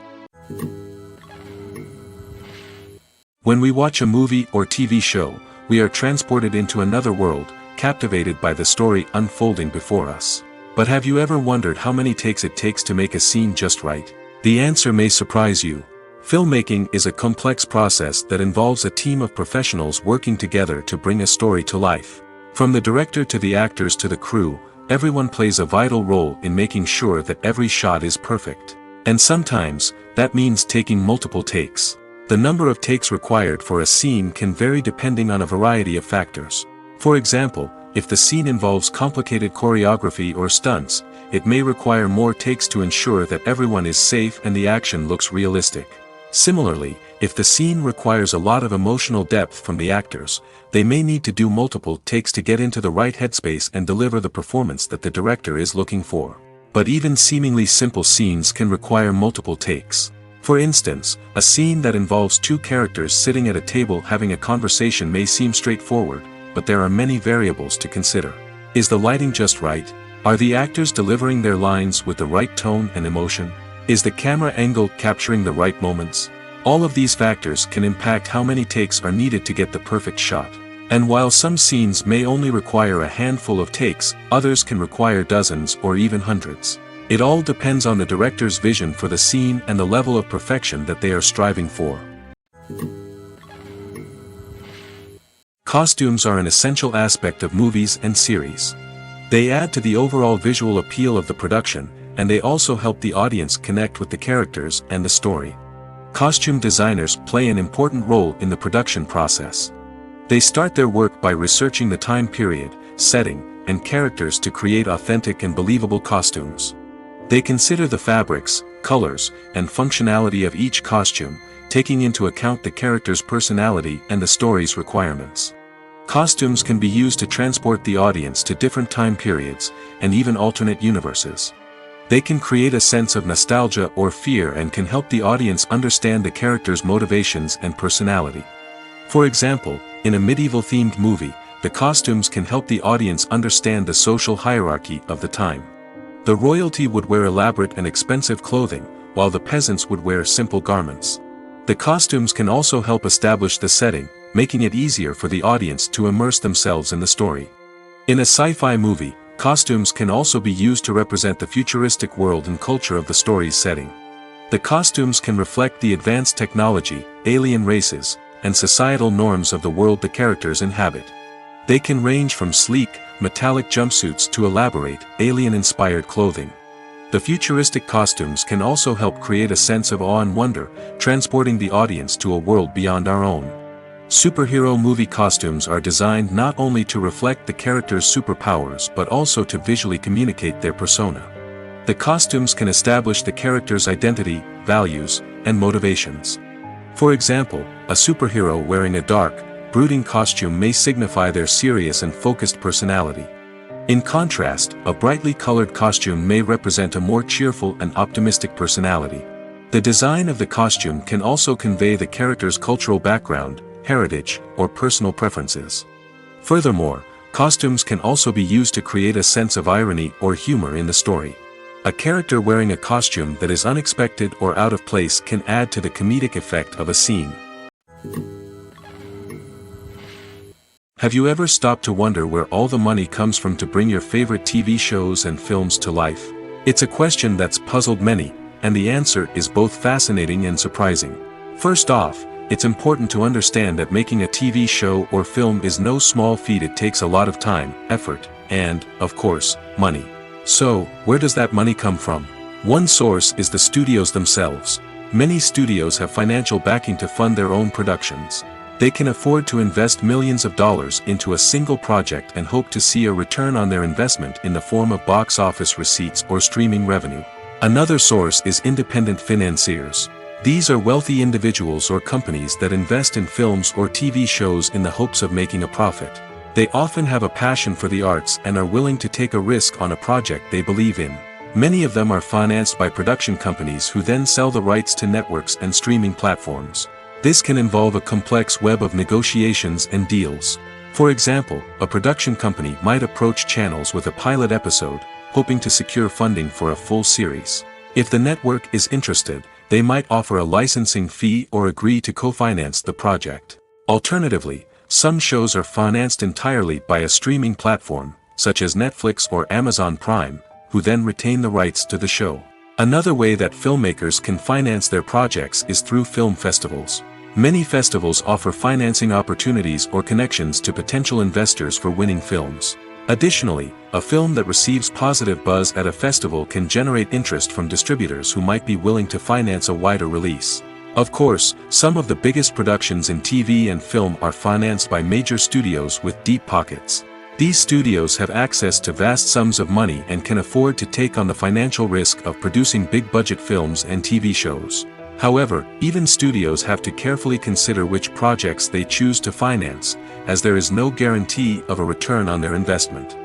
When we watch a movie or TV show, we are transported into another world, captivated by the story unfolding before us. But have you ever wondered how many takes it takes to make a scene just right? The answer may surprise you. Filmmaking is a complex process that involves a team of professionals working together to bring a story to life. From the director to the actors to the crew, everyone plays a vital role in making sure that every shot is perfect. And sometimes, that means taking multiple takes. The number of takes required for a scene can vary depending on a variety of factors. For example, if the scene involves complicated choreography or stunts, it may require more takes to ensure that everyone is safe and the action looks realistic. Similarly, if the scene requires a lot of emotional depth from the actors, they may need to do multiple takes to get into the right headspace and deliver the performance that the director is looking for. But even seemingly simple scenes can require multiple takes. For instance, a scene that involves two characters sitting at a table having a conversation may seem straightforward, but there are many variables to consider. Is the lighting just right? Are the actors delivering their lines with the right tone and emotion? Is the camera angle capturing the right moments? All of these factors can impact how many takes are needed to get the perfect shot. And while some scenes may only require a handful of takes, others can require dozens or even hundreds. It all depends on the director's vision for the scene and the level of perfection that they are striving for. Costumes are an essential aspect of movies and series. They add to the overall visual appeal of the production, and they also help the audience connect with the characters and the story. Costume designers play an important role in the production process. They start their work by researching the time period, setting, and characters to create authentic and believable costumes. They consider the fabrics, colors, and functionality of each costume, taking into account the character's personality and the story's requirements. Costumes can be used to transport the audience to different time periods, and even alternate universes. They can create a sense of nostalgia or fear and can help the audience understand the character's motivations and personality. For example, in a medieval-themed movie, the costumes can help the audience understand the social hierarchy of the time. The royalty would wear elaborate and expensive clothing, while the peasants would wear simple garments. The costumes can also help establish the setting, making it easier for the audience to immerse themselves in the story. In a sci-fi movie, costumes can also be used to represent the futuristic world and culture of the story's setting. The costumes can reflect the advanced technology, alien races, and societal norms of the world the characters inhabit. They can range from sleek, metallic jumpsuits to elaborate, alien-inspired clothing. The futuristic costumes can also help create a sense of awe and wonder, transporting the audience to a world beyond our own. Superhero movie costumes are designed not only to reflect the character's superpowers but also to visually communicate their persona. The costumes can establish the character's identity, values, and motivations. For example, a superhero wearing a dark, brooding costume may signify their serious and focused personality. In contrast, a brightly colored costume may represent a more cheerful and optimistic personality. The design of the costume can also convey the character's cultural background, heritage, or personal preferences. Furthermore, costumes can also be used to create a sense of irony or humor in the story. A character wearing a costume that is unexpected or out of place can add to the comedic effect of a scene. Have you ever stopped to wonder where all the money comes from to bring your favorite TV shows and films to life? It's a question that's puzzled many, and the answer is both fascinating and surprising. First off, it's important to understand that making a TV show or film is no small feat. It takes a lot of time, effort, and, of course, money. So, where does that money come from? One source is the studios themselves. Many studios have financial backing to fund their own productions. They can afford to invest millions of dollars into a single project and hope to see a return on their investment in the form of box office receipts or streaming revenue. Another source is independent financiers. These are wealthy individuals or companies that invest in films or TV shows in the hopes of making a profit. They often have a passion for the arts and are willing to take a risk on a project they believe in. Many of them are financed by production companies who then sell the rights to networks and streaming platforms. This can involve a complex web of negotiations and deals. For example, a production company might approach channels with a pilot episode, hoping to secure funding for a full series. If the network is interested, they might offer a licensing fee or agree to co-finance the project. Alternatively, some shows are financed entirely by a streaming platform, such as Netflix or Amazon Prime, who then retain the rights to the show. Another way that filmmakers can finance their projects is through film festivals. Many festivals offer financing opportunities or connections to potential investors for winning films. Additionally, a film that receives positive buzz at a festival can generate interest from distributors who might be willing to finance a wider release. Of course, some of the biggest productions in TV and film are financed by major studios with deep pockets. These studios have access to vast sums of money and can afford to take on the financial risk of producing big-budget films and TV shows. However, even studios have to carefully consider which projects they choose to finance, as there is no guarantee of a return on their investment.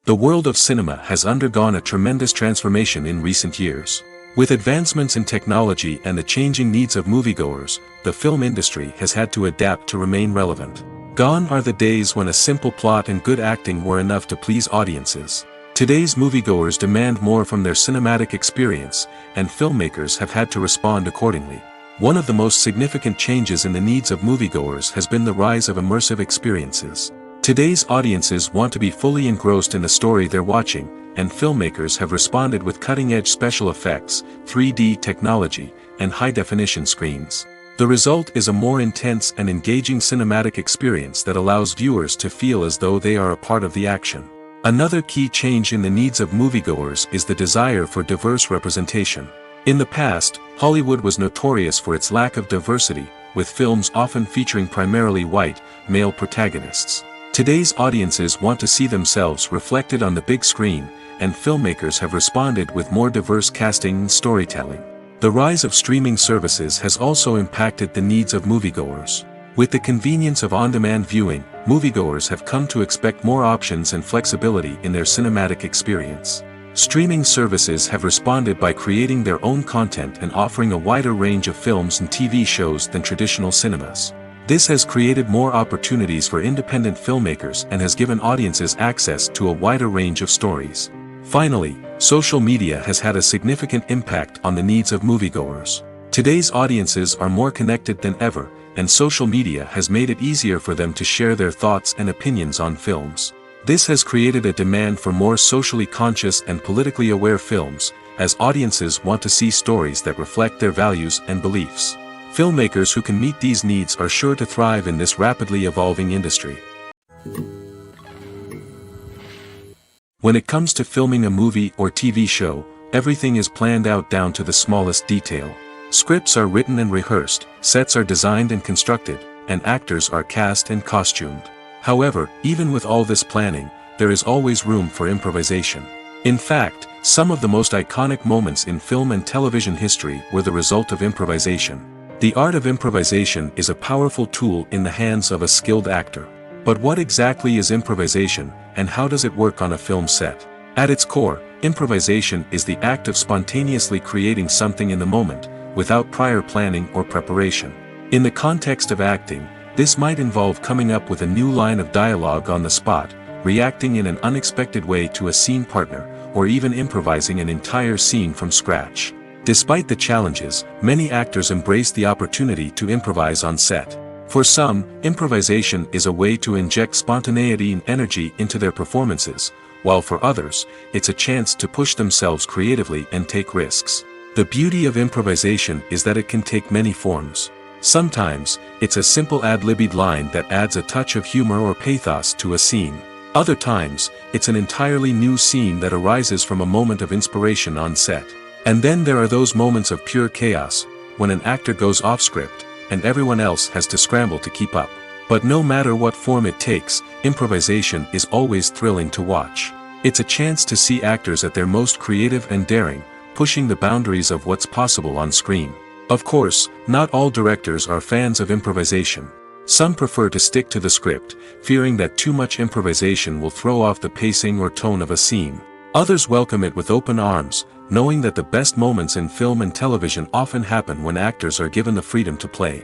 The world of cinema has undergone a tremendous transformation in recent years. With advancements in technology and the changing needs of moviegoers, the film industry has had to adapt to remain relevant. Gone are the days when a simple plot and good acting were enough to please audiences. Today's moviegoers demand more from their cinematic experience, and filmmakers have had to respond accordingly. One of the most significant changes in the needs of moviegoers has been the rise of immersive experiences. Today's audiences want to be fully engrossed in the story they're watching, and filmmakers have responded with cutting-edge special effects, 3D technology, and high-definition screens. The result is a more intense and engaging cinematic experience that allows viewers to feel as though they are a part of the action. Another key change in the needs of moviegoers is the desire for diverse representation. In the past, Hollywood was notorious for its lack of diversity, with films often featuring primarily white, male protagonists. Today's audiences want to see themselves reflected on the big screen, and filmmakers have responded with more diverse casting and storytelling. The rise of streaming services has also impacted the needs of moviegoers. With the convenience of on-demand viewing, moviegoers have come to expect more options and flexibility in their cinematic experience. Streaming services have responded by creating their own content and offering a wider range of films and TV shows than traditional cinemas. This has created more opportunities for independent filmmakers and has given audiences access to a wider range of stories. Finally, social media has had a significant impact on the needs of moviegoers. Today's audiences are more connected than ever, and social media has made it easier for them to share their thoughts and opinions on films. This has created a demand for more socially conscious and politically aware films, as audiences want to see stories that reflect their values and beliefs. Filmmakers who can meet these needs are sure to thrive in this rapidly evolving industry. When it comes to filming a movie or TV show, everything is planned out down to the smallest detail. Scripts are written and rehearsed, sets are designed and constructed, and actors are cast and costumed. However, even with all this planning, there is always room for improvisation. In fact, some of the most iconic moments in film and television history were the result of improvisation. The art of improvisation is a powerful tool in the hands of a skilled actor. But what exactly is improvisation, and how does it work on a film set? At its core, improvisation is the act of spontaneously creating something in the moment, without prior planning or preparation. In the context of acting, this might involve coming up with a new line of dialogue on the spot, reacting in an unexpected way to a scene partner, or even improvising an entire scene from scratch. Despite the challenges, many actors embrace the opportunity to improvise on set. For some, improvisation is a way to inject spontaneity and energy into their performances, while for others, it's a chance to push themselves creatively and take risks. The beauty of improvisation is that it can take many forms. Sometimes, it's a simple ad-libbed line that adds a touch of humor or pathos to a scene. Other times, it's an entirely new scene that arises from a moment of inspiration on set. And then there are those moments of pure chaos, when an actor goes off script, and everyone else has to scramble to keep up. But no matter what form it takes, improvisation is always thrilling to watch. It's a chance to see actors at their most creative and daring, pushing the boundaries of what's possible on screen. Of course, not all directors are fans of improvisation. Some prefer to stick to the script, fearing that too much improvisation will throw off the pacing or tone of a scene. Others welcome it with open arms, knowing that the best moments in film and television often happen when actors are given the freedom to play.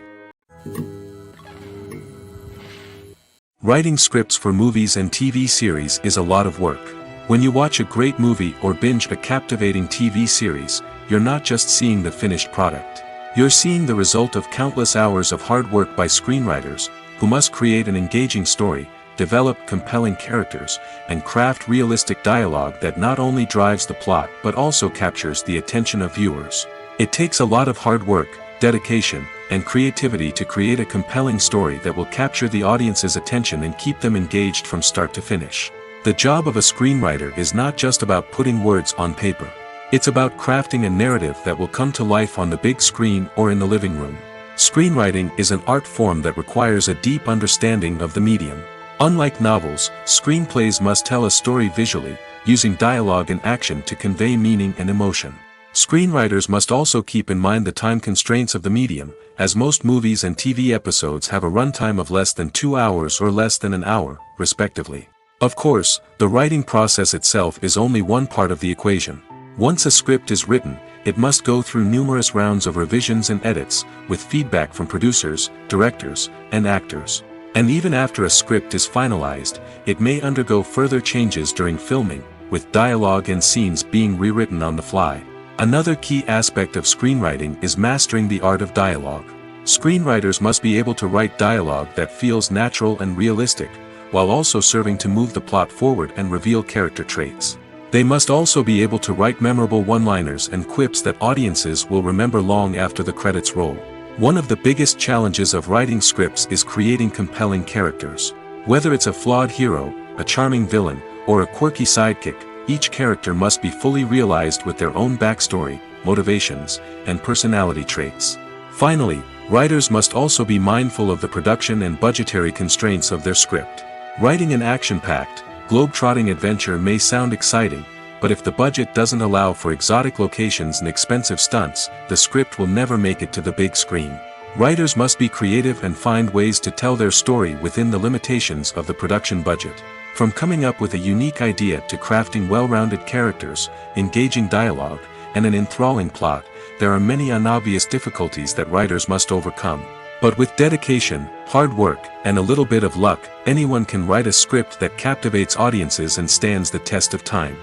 Writing scripts for movies and TV series is a lot of work. When you watch a great movie or binge a captivating TV series, you're not just seeing the finished product. You're seeing the result of countless hours of hard work by screenwriters, who must create an engaging story, develop compelling characters, and craft realistic dialogue that not only drives the plot but also captures the attention of viewers. It takes a lot of hard work, dedication, and creativity to create a compelling story that will capture the audience's attention and keep them engaged from start to finish. The job of a screenwriter is not just about putting words on paper. It's about crafting a narrative that will come to life on the big screen or in the living room. Screenwriting is an art form that requires a deep understanding of the medium. Unlike novels, screenplays must tell a story visually, using dialogue and action to convey meaning and emotion. Screenwriters must also keep in mind the time constraints of the medium, as most movies and TV episodes have a runtime of less than 2 hours or less than an hour, respectively. Of course, the writing process itself is only one part of the equation. Once a script is written, it must go through numerous rounds of revisions and edits, with feedback from producers, directors, and actors. And even after a script is finalized, it may undergo further changes during filming, with dialogue and scenes being rewritten on the fly. Another key aspect of screenwriting is mastering the art of dialogue. Screenwriters must be able to write dialogue that feels natural and realistic, while also serving to move the plot forward and reveal character traits. They must also be able to write memorable one-liners and quips that audiences will remember long after the credits roll. One of the biggest challenges of writing scripts is creating compelling characters. Whether it's a flawed hero, a charming villain, or a quirky sidekick, each character must be fully realized with their own backstory, motivations, and personality traits. Finally, writers must also be mindful of the production and budgetary constraints of their script. Writing an action-packed, globe-trotting adventure may sound exciting, but if the budget doesn't allow for exotic locations and expensive stunts, the script will never make it to the big screen. Writers must be creative and find ways to tell their story within the limitations of the production budget. From coming up with a unique idea to crafting well-rounded characters, engaging dialogue, and an enthralling plot, there are many unobvious difficulties that writers must overcome. But with dedication, hard work, and a little bit of luck, anyone can write a script that captivates audiences and stands the test of time.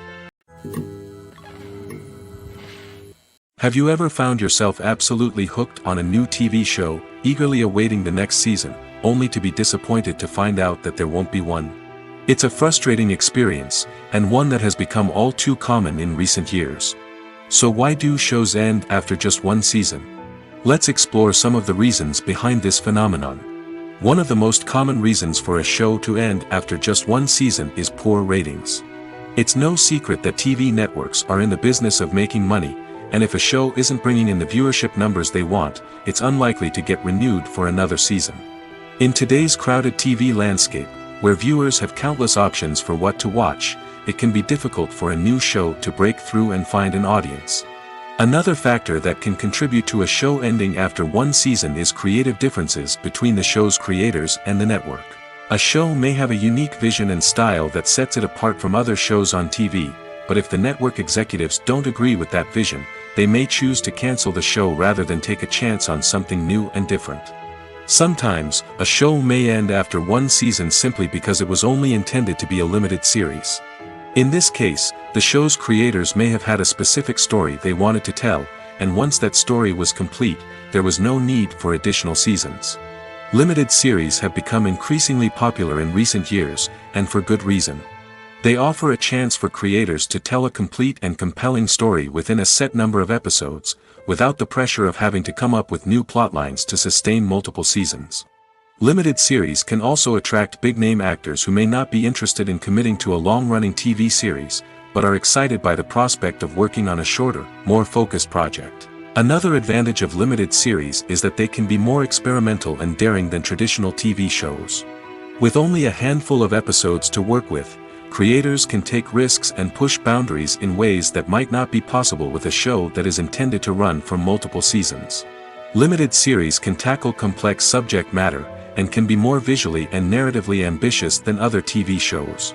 Have you ever found yourself absolutely hooked on a new TV show, eagerly awaiting the next season, only to be disappointed to find out that there won't be one? It's a frustrating experience, and one that has become all too common in recent years. So why do shows end after just one season? Let's explore some of the reasons behind this phenomenon. One of the most common reasons for a show to end after just one season is poor ratings. It's no secret that TV networks are in the business of making money, and if a show isn't bringing in the viewership numbers they want, it's unlikely to get renewed for another season. In today's crowded TV landscape, where viewers have countless options for what to watch, it can be difficult for a new show to break through and find an audience. Another factor that can contribute to a show ending after one season is creative differences between the show's creators and the network. A show may have a unique vision and style that sets it apart from other shows on TV, but if the network executives don't agree with that vision, they may choose to cancel the show rather than take a chance on something new and different. Sometimes, a show may end after one season simply because it was only intended to be a limited series. In this case, the show's creators may have had a specific story they wanted to tell, and once that story was complete, there was no need for additional seasons. Limited series have become increasingly popular in recent years, and for good reason. They offer a chance for creators to tell a complete and compelling story within a set number of episodes, without the pressure of having to come up with new plotlines to sustain multiple seasons. Limited series can also attract big-name actors who may not be interested in committing to a long-running TV series, but are excited by the prospect of working on a shorter, more focused project. Another advantage of limited series is that they can be more experimental and daring than traditional TV shows. With only a handful of episodes to work with, creators can take risks and push boundaries in ways that might not be possible with a show that is intended to run for multiple seasons. Limited series can tackle complex subject matter, and can be more visually and narratively ambitious than other TV shows.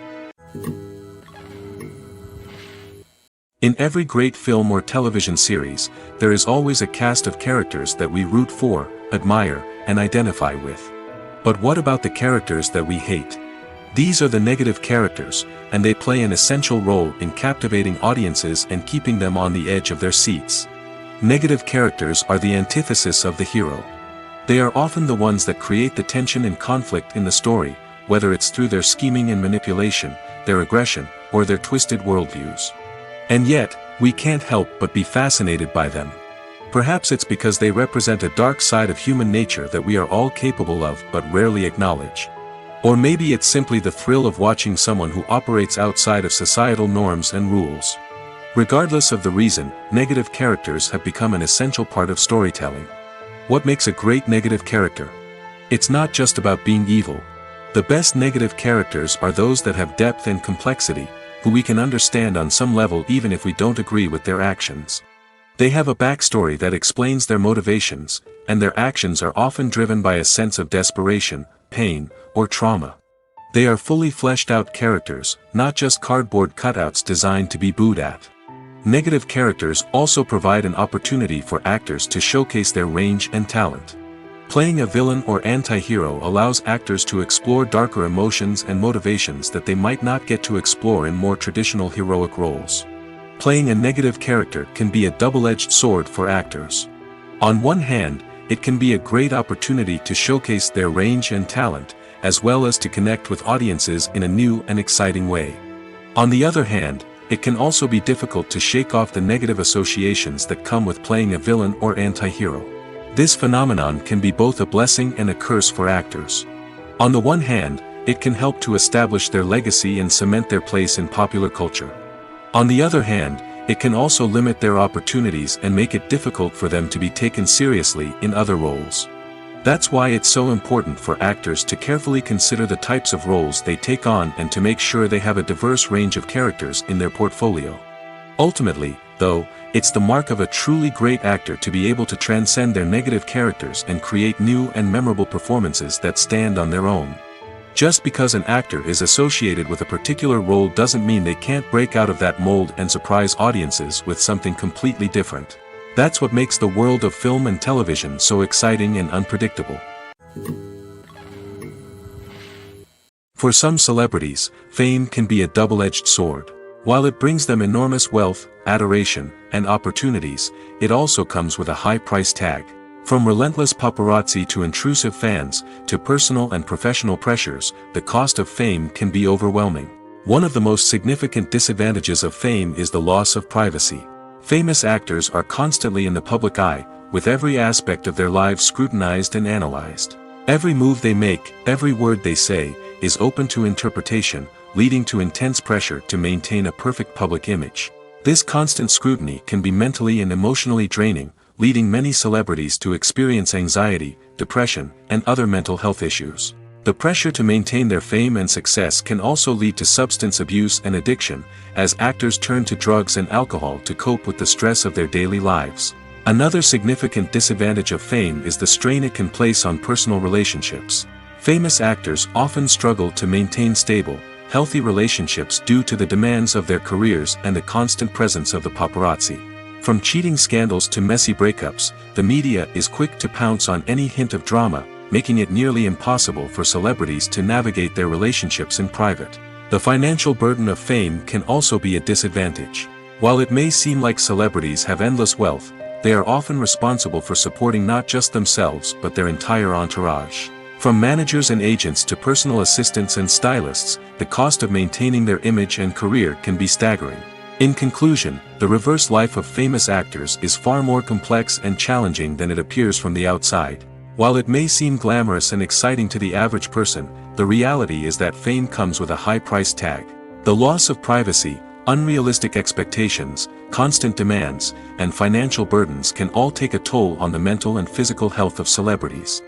In every great film or television series, there is always a cast of characters that we root for, admire, and identify with. But what about the characters that we hate? These are the negative characters, and they play an essential role in captivating audiences and keeping them on the edge of their seats. Negative characters are the antithesis of the hero. They are often the ones that create the tension and conflict in the story, whether it's through their scheming and manipulation, their aggression, or their twisted worldviews. And yet, we can't help but be fascinated by them. Perhaps it's because they represent a dark side of human nature that we are all capable of but rarely acknowledge. Or maybe it's simply the thrill of watching someone who operates outside of societal norms and rules. Regardless of the reason, negative characters have become an essential part of storytelling. What makes a great negative character? It's not just about being evil. The best negative characters are those that have depth and complexity, who we can understand on some level even if we don't agree with their actions. They have a backstory that explains their motivations, and their actions are often driven by a sense of desperation, pain, or trauma. They are fully fleshed out characters, not just cardboard cutouts designed to be booed at. Negative characters also provide an opportunity for actors to showcase their range and talent. Playing a villain or anti-hero allows actors to explore darker emotions and motivations that they might not get to explore in more traditional heroic roles. Playing a negative character can be a double-edged sword for actors. On one hand, it can be a great opportunity to showcase their range and talent, as well as to connect with audiences in a new and exciting way. On the other hand, it can also be difficult to shake off the negative associations that come with playing a villain or anti-hero. This phenomenon can be both a blessing and a curse for actors. On the one hand, it can help to establish their legacy and cement their place in popular culture. On the other hand, it can also limit their opportunities and make it difficult for them to be taken seriously in other roles. That's why it's so important for actors to carefully consider the types of roles they take on and to make sure they have a diverse range of characters in their portfolio. Ultimately, though, it's the mark of a truly great actor to be able to transcend their negative characters and create new and memorable performances that stand on their own. Just because an actor is associated with a particular role doesn't mean they can't break out of that mold and surprise audiences with something completely different. That's what makes the world of film and television so exciting and unpredictable. For some celebrities, fame can be a double-edged sword. While it brings them enormous wealth, adoration, and opportunities, it also comes with a high price tag. From relentless paparazzi to intrusive fans, to personal and professional pressures, the cost of fame can be overwhelming. One of the most significant disadvantages of fame is the loss of privacy. Famous actors are constantly in the public eye, with every aspect of their lives scrutinized and analyzed. Every move they make, every word they say, is open to interpretation, leading to intense pressure to maintain a perfect public image. This constant scrutiny can be mentally and emotionally draining, leading many celebrities to experience anxiety, depression, and other mental health issues. The pressure to maintain their fame and success can also lead to substance abuse and addiction, as actors turn to drugs and alcohol to cope with the stress of their daily lives. Another significant disadvantage of fame is the strain it can place on personal relationships. Famous actors often struggle to maintain stable, healthy relationships due to the demands of their careers and the constant presence of the paparazzi. From cheating scandals to messy breakups, the media is quick to pounce on any hint of drama, making it nearly impossible for celebrities to navigate their relationships in private. The financial burden of fame can also be a disadvantage. While it may seem like celebrities have endless wealth, they are often responsible for supporting not just themselves but their entire entourage. From managers and agents to personal assistants and stylists, the cost of maintaining their image and career can be staggering. In conclusion, the reverse life of famous actors is far more complex and challenging than it appears from the outside. While it may seem glamorous and exciting to the average person, the reality is that fame comes with a high price tag. The loss of privacy, unrealistic expectations, constant demands, and financial burdens can all take a toll on the mental and physical health of celebrities.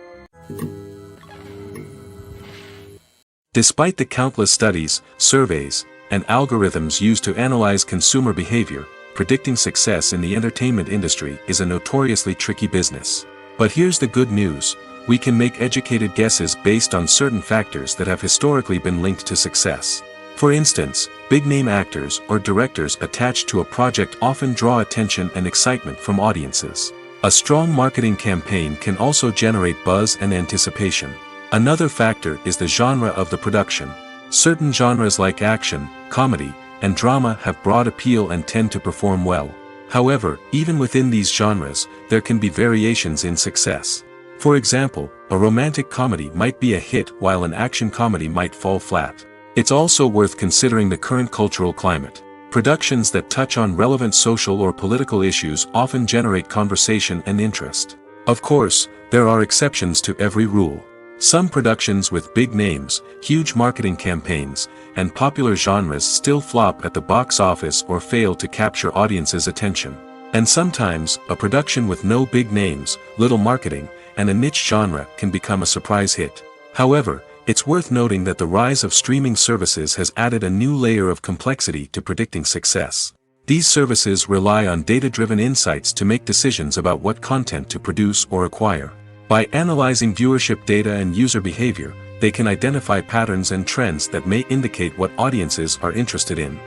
Despite the countless studies, surveys, and algorithms used to analyze consumer behavior, predicting success in the entertainment industry is a notoriously tricky business. But here's the good news: we can make educated guesses based on certain factors that have historically been linked to success. For instance, big-name actors or directors attached to a project often draw attention and excitement from audiences. A strong marketing campaign can also generate buzz and anticipation. Another factor is the genre of the production. Certain genres like action, comedy, and drama have broad appeal and tend to perform well. However, even within these genres, there can be variations in success. For example, a romantic comedy might be a hit while an action comedy might fall flat. It's also worth considering the current cultural climate. Productions that touch on relevant social or political issues often generate conversation and interest. Of course, there are exceptions to every rule. Some productions with big names, huge marketing campaigns, and popular genres still flop at the box office or fail to capture audiences' attention. And sometimes, a production with no big names, little marketing, and a niche genre can become a surprise hit. However, it's worth noting that the rise of streaming services has added a new layer of complexity to predicting success. These services rely on data-driven insights to make decisions about what content to produce or acquire. By analyzing viewership data and user behavior, they can identify patterns and trends that may indicate what audiences are interested in.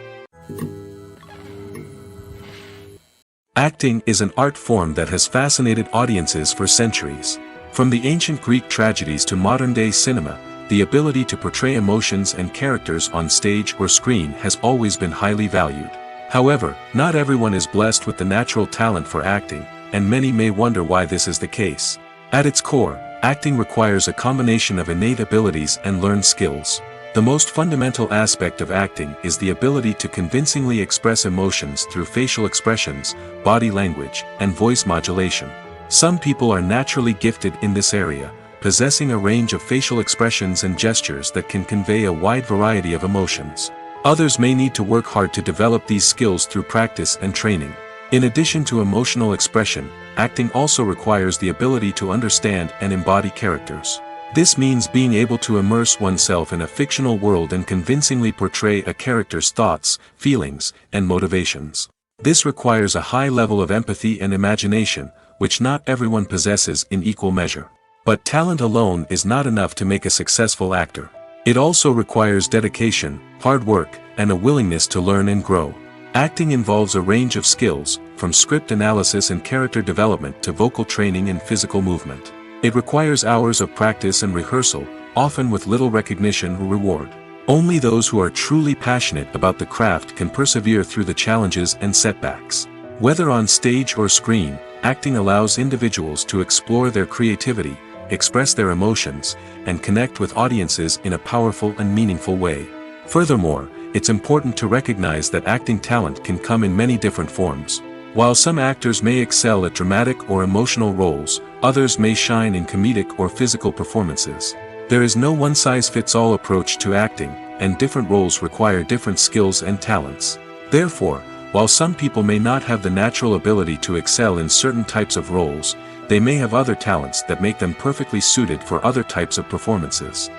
Acting is an art form that has fascinated audiences for centuries. From the ancient Greek tragedies to modern-day cinema, the ability to portray emotions and characters on stage or screen has always been highly valued. However, not everyone is blessed with the natural talent for acting, and many may wonder why this is the case. At its core, acting requires a combination of innate abilities and learned skills. The most fundamental aspect of acting is the ability to convincingly express emotions through facial expressions, body language, and voice modulation. Some people are naturally gifted in this area, possessing a range of facial expressions and gestures that can convey a wide variety of emotions. Others may need to work hard to develop these skills through practice and training. In addition to emotional expression, acting also requires the ability to understand and embody characters. This means being able to immerse oneself in a fictional world and convincingly portray a character's thoughts, feelings, and motivations. This requires a high level of empathy and imagination, which not everyone possesses in equal measure. But talent alone is not enough to make a successful actor. It also requires dedication, hard work, and a willingness to learn and grow. Acting involves a range of skills, from script analysis and character development to vocal training and physical movement. It requires hours of practice and rehearsal, often with little recognition or reward. Only those who are truly passionate about the craft can persevere through the challenges and setbacks. Whether on stage or screen, acting allows individuals to explore their creativity, express their emotions, and connect with audiences in a powerful and meaningful way. Furthermore, it's important to recognize that acting talent can come in many different forms. While some actors may excel at dramatic or emotional roles, others may shine in comedic or physical performances. There is no one-size-fits-all approach to acting, and different roles require different skills and talents. Therefore, while some people may not have the natural ability to excel in certain types of roles, they may have other talents that make them perfectly suited for other types of performances.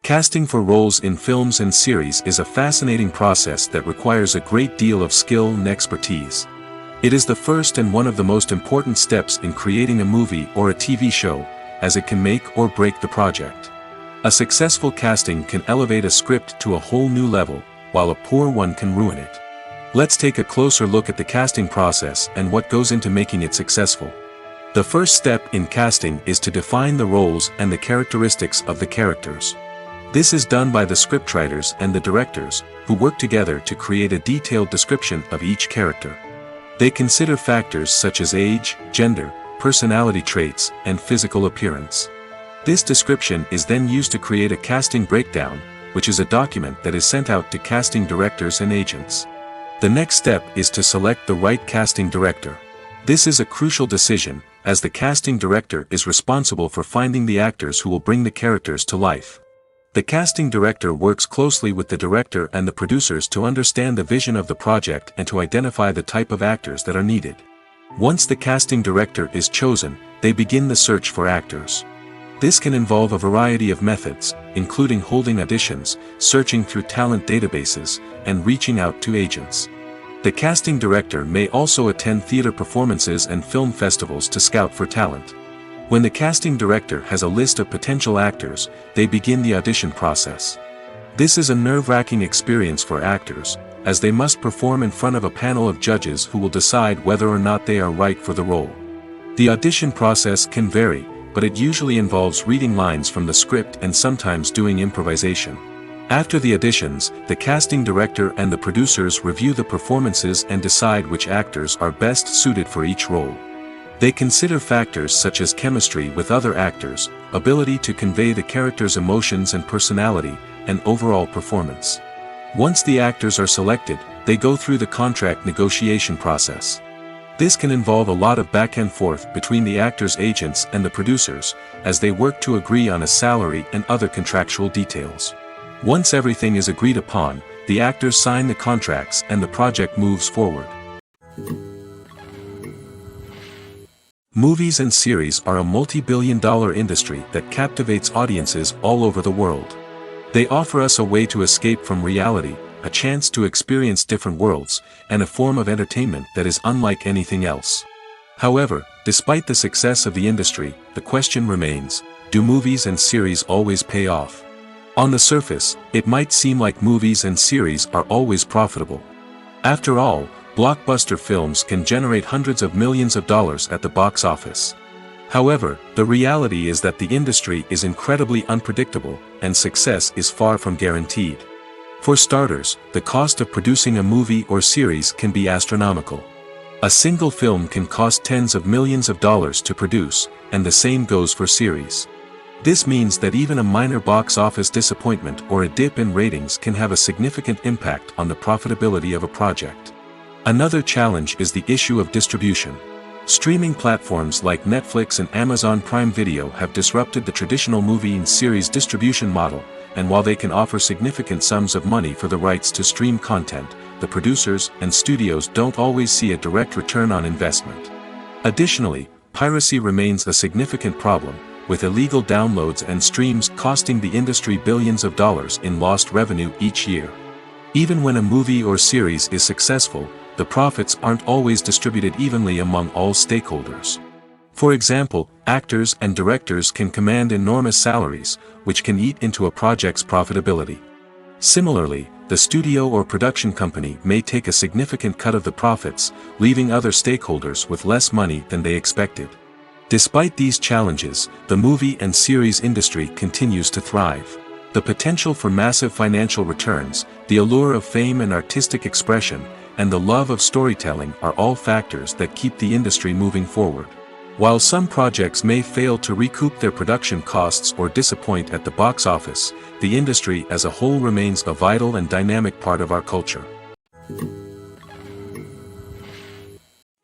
Casting for roles in films and series is a fascinating process that requires a great deal of skill and expertise. It is the first and one of the most important steps in creating a movie or a TV show, as it can make or break the project. A successful casting can elevate a script to a whole new level, while a poor one can ruin it. Let's take a closer look at the casting process and what goes into making it successful. The first step in casting is to define the roles and the characteristics of the characters. This is done by the scriptwriters and the directors, who work together to create a detailed description of each character. They consider factors such as age, gender, personality traits, and physical appearance. This description is then used to create a casting breakdown, which is a document that is sent out to casting directors and agents. The next step is to select the right casting director. This is a crucial decision, as the casting director is responsible for finding the actors who will bring the characters to life. The casting director works closely with the director and the producers to understand the vision of the project and to identify the type of actors that are needed. Once the casting director is chosen, they begin the search for actors. This can involve a variety of methods, including holding auditions, searching through talent databases, and reaching out to agents. The casting director may also attend theater performances and film festivals to scout for talent. When the casting director has a list of potential actors, they begin the audition process. This is a nerve-wracking experience for actors, as they must perform in front of a panel of judges who will decide whether or not they are right for the role. The audition process can vary, but it usually involves reading lines from the script and sometimes doing improvisation. After the auditions, the casting director and the producers review the performances and decide which actors are best suited for each role. They consider factors such as chemistry with other actors, ability to convey the character's emotions and personality, and overall performance. Once the actors are selected, they go through the contract negotiation process. This can involve a lot of back and forth between the actors' agents and the producers, as they work to agree on a salary and other contractual details. Once everything is agreed upon, the actors sign the contracts and the project moves forward. Movies and series are a multi-billion-dollar industry that captivates audiences all over the world. They offer us a way to escape from reality, a chance to experience different worlds, and a form of entertainment that is unlike anything else. However, despite the success of the industry, the question remains, do movies and series always pay off? On the surface, it might seem like movies and series are always profitable. After all, blockbuster films can generate hundreds of millions of dollars at the box office. However, the reality is that the industry is incredibly unpredictable, and success is far from guaranteed. For starters, the cost of producing a movie or series can be astronomical. A single film can cost tens of millions of dollars to produce, and the same goes for series. This means that even a minor box office disappointment or a dip in ratings can have a significant impact on the profitability of a project. Another challenge is the issue of distribution. Streaming platforms like Netflix and Amazon Prime Video have disrupted the traditional movie and series distribution model, and while they can offer significant sums of money for the rights to stream content, the producers and studios don't always see a direct return on investment. Additionally, piracy remains a significant problem, with illegal downloads and streams costing the industry billions of dollars in lost revenue each year. Even when a movie or series is successful, the profits aren't always distributed evenly among all stakeholders. For example, actors and directors can command enormous salaries, which can eat into a project's profitability. Similarly, the studio or production company may take a significant cut of the profits, leaving other stakeholders with less money than they expected. Despite these challenges, the movie and series industry continues to thrive. The potential for massive financial returns, the allure of fame and artistic expression, and the love of storytelling are all factors that keep the industry moving forward. While some projects may fail to recoup their production costs or disappoint at the box office, the industry as a whole remains a vital and dynamic part of our culture.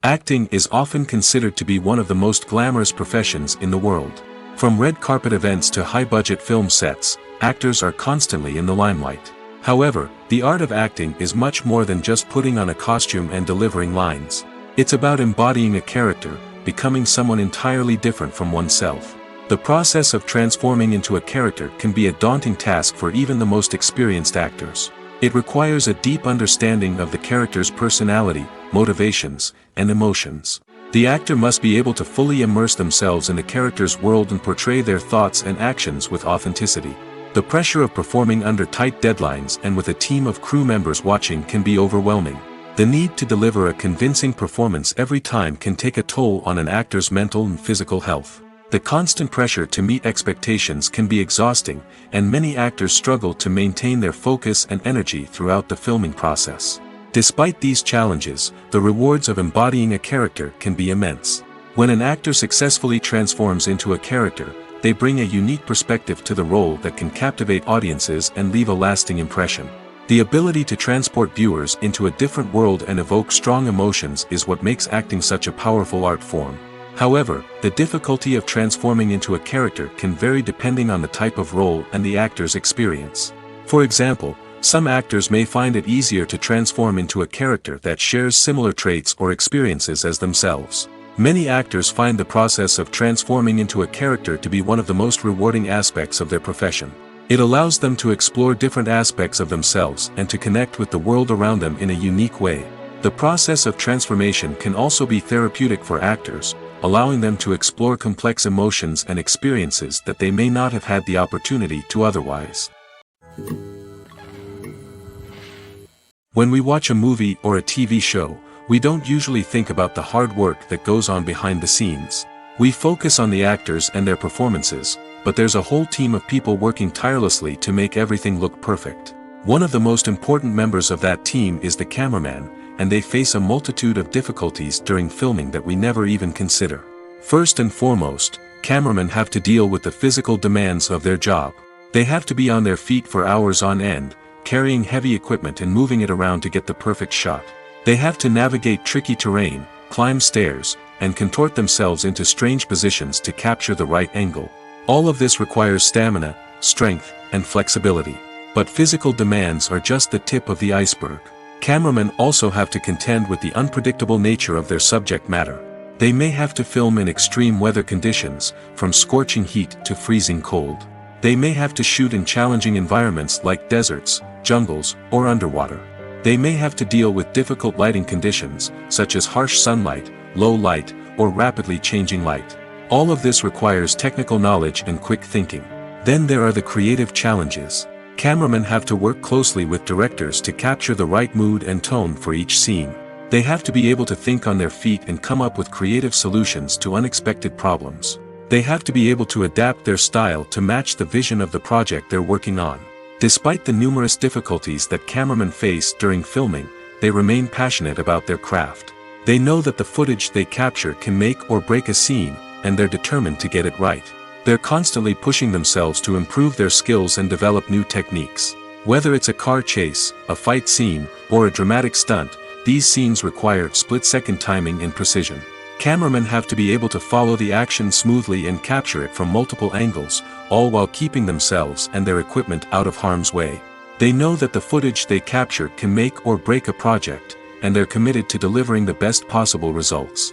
Acting is often considered to be one of the most glamorous professions in the world. From red carpet events to high-budget film sets, actors are constantly in the limelight. However, the art of acting is much more than just putting on a costume and delivering lines. It's about embodying a character, becoming someone entirely different from oneself. The process of transforming into a character can be a daunting task for even the most experienced actors. It requires a deep understanding of the character's personality, motivations, and emotions. The actor must be able to fully immerse themselves in the character's world and portray their thoughts and actions with authenticity. The pressure of performing under tight deadlines and with a team of crew members watching can be overwhelming. The need to deliver a convincing performance every time can take a toll on an actor's mental and physical health. The constant pressure to meet expectations can be exhausting, and many actors struggle to maintain their focus and energy throughout the filming process. Despite these challenges, the rewards of embodying a character can be immense. When an actor successfully transforms into a character, they bring a unique perspective to the role that can captivate audiences and leave a lasting impression. The ability to transport viewers into a different world and evoke strong emotions is what makes acting such a powerful art form. However, the difficulty of transforming into a character can vary depending on the type of role and the actor's experience. For example, some actors may find it easier to transform into a character that shares similar traits or experiences as themselves. Many actors find the process of transforming into a character to be one of the most rewarding aspects of their profession. It allows them to explore different aspects of themselves and to connect with the world around them in a unique way. The process of transformation can also be therapeutic for actors, allowing them to explore complex emotions and experiences that they may not have had the opportunity to otherwise. When we watch a movie or a TV show, we don't usually think about the hard work that goes on behind the scenes. We focus on the actors and their performances, but there's a whole team of people working tirelessly to make everything look perfect. One of the most important members of that team is the cameraman, and they face a multitude of difficulties during filming that we never even consider. First and foremost, cameramen have to deal with the physical demands of their job. They have to be on their feet for hours on end, carrying heavy equipment and moving it around to get the perfect shot. They have to navigate tricky terrain, climb stairs, and contort themselves into strange positions to capture the right angle. All of this requires stamina, strength, and flexibility. But physical demands are just the tip of the iceberg. Cameramen also have to contend with the unpredictable nature of their subject matter. They may have to film in extreme weather conditions, from scorching heat to freezing cold. They may have to shoot in challenging environments like deserts, jungles, or underwater. They may have to deal with difficult lighting conditions, such as harsh sunlight, low light, or rapidly changing light. All of this requires technical knowledge and quick thinking. Then there are the creative challenges. Cameramen have to work closely with directors to capture the right mood and tone for each scene. They have to be able to think on their feet and come up with creative solutions to unexpected problems. They have to be able to adapt their style to match the vision of the project they're working on. Despite the numerous difficulties that cameramen face during filming, they remain passionate about their craft. They know that the footage they capture can make or break a scene, and they're determined to get it right. They're constantly pushing themselves to improve their skills and develop new techniques. Whether it's a car chase, a fight scene, or a dramatic stunt, these scenes require split-second timing and precision. Cameramen have to be able to follow the action smoothly and capture it from multiple angles, all while keeping themselves and their equipment out of harm's way. They know that the footage they capture can make or break a project, and they're committed to delivering the best possible results.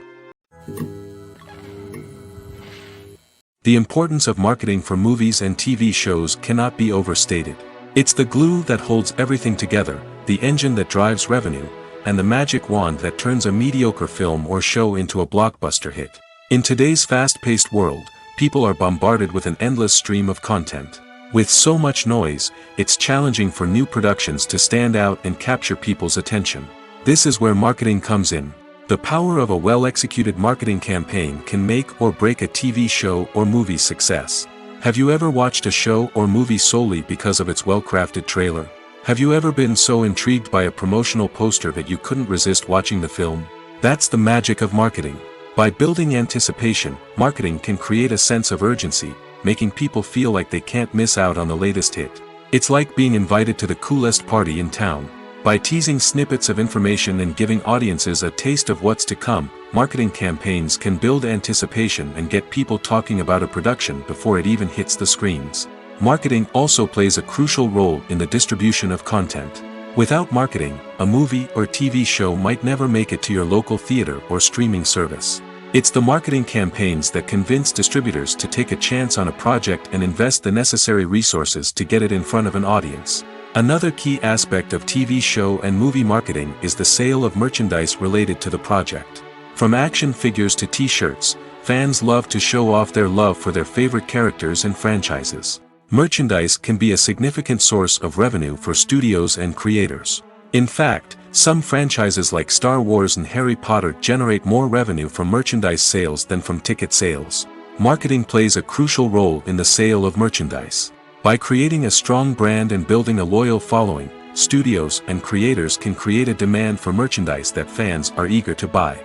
The importance of marketing for movies and TV shows cannot be overstated. It's the glue that holds everything together, the engine that drives revenue, and the magic wand that turns a mediocre film or show into a blockbuster hit. In today's fast-paced world, people are bombarded with an endless stream of content. With so much noise, it's challenging for new productions to stand out and capture people's attention. This is where marketing comes in. The power of a well-executed marketing campaign can make or break a TV show or movie's success. Have you ever watched a show or movie solely because of its well-crafted trailer? Have you ever been so intrigued by a promotional poster that you couldn't resist watching the film? That's the magic of marketing. By building anticipation, marketing can create a sense of urgency, making people feel like they can't miss out on the latest hit. It's like being invited to the coolest party in town. By teasing snippets of information and giving audiences a taste of what's to come, marketing campaigns can build anticipation and get people talking about a production before it even hits the screens. Marketing also plays a crucial role in the distribution of content. Without marketing, a movie or TV show might never make it to your local theater or streaming service. It's the marketing campaigns that convince distributors to take a chance on a project and invest the necessary resources to get it in front of an audience. Another key aspect of TV show and movie marketing is the sale of merchandise related to the project. From action figures to t-shirts, fans love to show off their love for their favorite characters and franchises. Merchandise can be a significant source of revenue for studios and creators. In fact, some franchises like Star Wars and Harry Potter generate more revenue from merchandise sales than from ticket sales. Marketing plays a crucial role in the sale of merchandise. By creating a strong brand and building a loyal following, studios and creators can create a demand for merchandise that fans are eager to buy.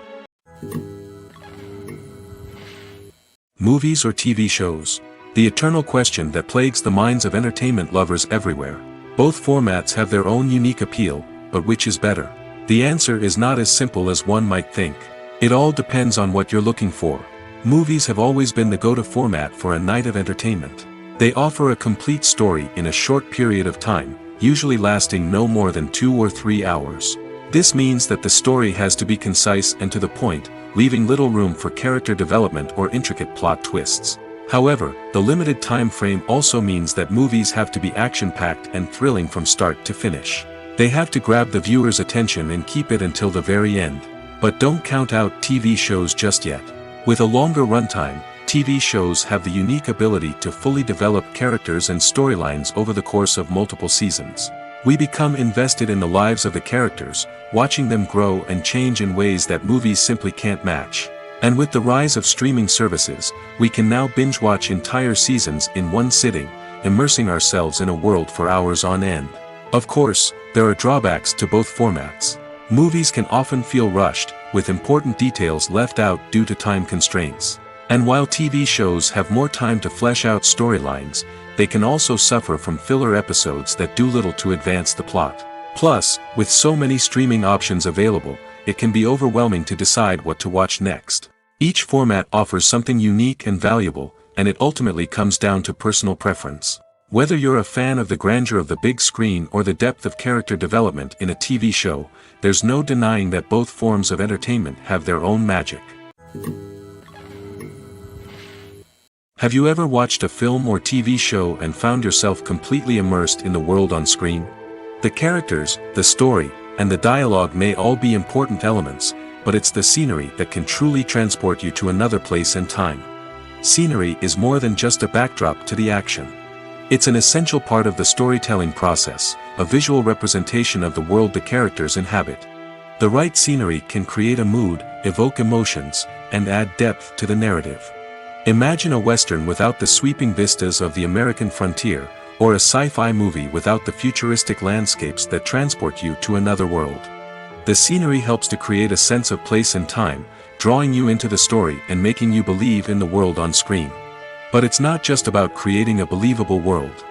Movies or TV shows? The eternal question that plagues the minds of entertainment lovers everywhere. Both formats have their own unique appeal, but which is better? The answer is not as simple as one might think. It all depends on what you're looking for. Movies have always been the go-to format for a night of entertainment. They offer a complete story in a short period of time, usually lasting no more than 2 or 3 hours. This means that the story has to be concise and to the point, leaving little room for character development or intricate plot twists. However, the limited time frame also means that movies have to be action-packed and thrilling from start to finish. They have to grab the viewer's attention and keep it until the very end. But don't count out TV shows just yet. With a longer runtime, TV shows have the unique ability to fully develop characters and storylines over the course of multiple seasons. We become invested in the lives of the characters, watching them grow and change in ways that movies simply can't match. And with the rise of streaming services, we can now binge-watch entire seasons in one sitting, immersing ourselves in a world for hours on end. Of course, there are drawbacks to both formats. Movies can often feel rushed, with important details left out due to time constraints. And while TV shows have more time to flesh out storylines, they can also suffer from filler episodes that do little to advance the plot. Plus, with so many streaming options available, it can be overwhelming to decide what to watch next. Each format offers something unique and valuable, and it ultimately comes down to personal preference. Whether you're a fan of the grandeur of the big screen or the depth of character development in a TV show, there's no denying that both forms of entertainment have their own magic. Have you ever watched a film or TV show and found yourself completely immersed in the world on screen? The characters, the story, and the dialogue may all be important elements, but it's the scenery that can truly transport you to another place and time. Scenery is more than just a backdrop to the action. It's an essential part of the storytelling process, a visual representation of the world the characters inhabit. The right scenery can create a mood, evoke emotions, and add depth to the narrative. Imagine a Western without the sweeping vistas of the American frontier, or a sci-fi movie without the futuristic landscapes that transport you to another world. The scenery helps to create a sense of place and time, drawing you into the story and making you believe in the world on screen. But it's not just about creating a believable world.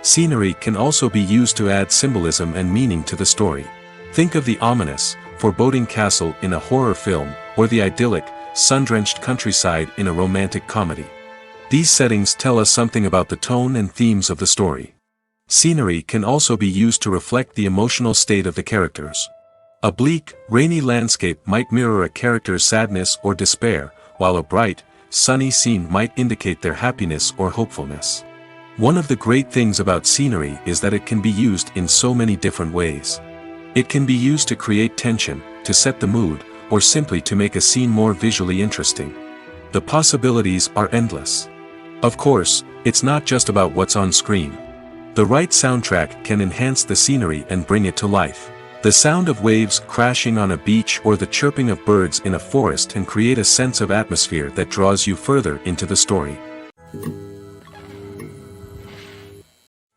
Scenery can also be used to add symbolism and meaning to the story. Think of the ominous, foreboding castle in a horror film, or the idyllic, sun-drenched countryside in a romantic comedy. These settings tell us something about the tone and themes of the story. Scenery can also be used to reflect the emotional state of the characters. A bleak, rainy landscape might mirror a character's sadness or despair, while a bright, sunny scene might indicate their happiness or hopefulness. One of the great things about scenery is that it can be used in so many different ways. It can be used to create tension, to set the mood, or simply to make a scene more visually interesting. The possibilities are endless. Of course, it's not just about what's on screen. The right soundtrack can enhance the scenery and bring it to life. The sound of waves crashing on a beach or the chirping of birds in a forest can create a sense of atmosphere that draws you further into the story.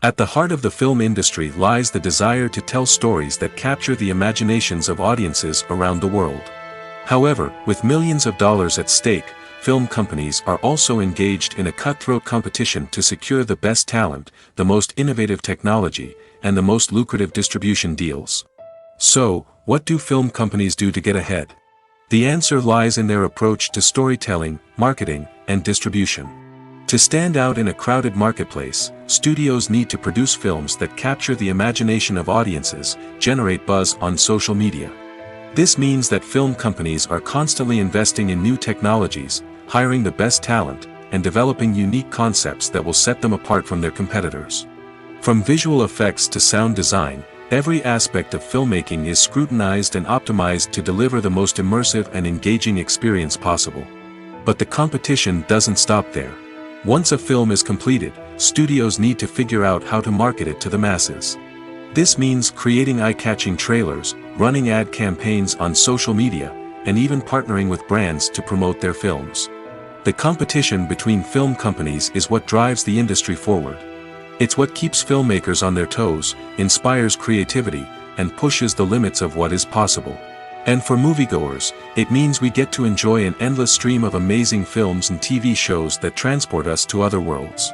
At the heart of the film industry lies the desire to tell stories that capture the imaginations of audiences around the world. However, with millions of dollars at stake, film companies are also engaged in a cutthroat competition to secure the best talent, the most innovative technology, and the most lucrative distribution deals. So, what do film companies do to get ahead? The answer lies in their approach to storytelling, marketing, and distribution. To stand out in a crowded marketplace, studios need to produce films that capture the imagination of audiences, generate buzz on social media. This means that film companies are constantly investing in new technologies, hiring the best talent, and developing unique concepts that will set them apart from their competitors. From visual effects to sound design, every aspect of filmmaking is scrutinized and optimized to deliver the most immersive and engaging experience possible. But the competition doesn't stop there. Once a film is completed, studios need to figure out how to market it to the masses. This means creating eye-catching trailers, running ad campaigns on social media, and even partnering with brands to promote their films. The competition between film companies is what drives the industry forward. It's what keeps filmmakers on their toes, inspires creativity, and pushes the limits of what is possible. And for moviegoers, it means we get to enjoy an endless stream of amazing films and TV shows that transport us to other worlds.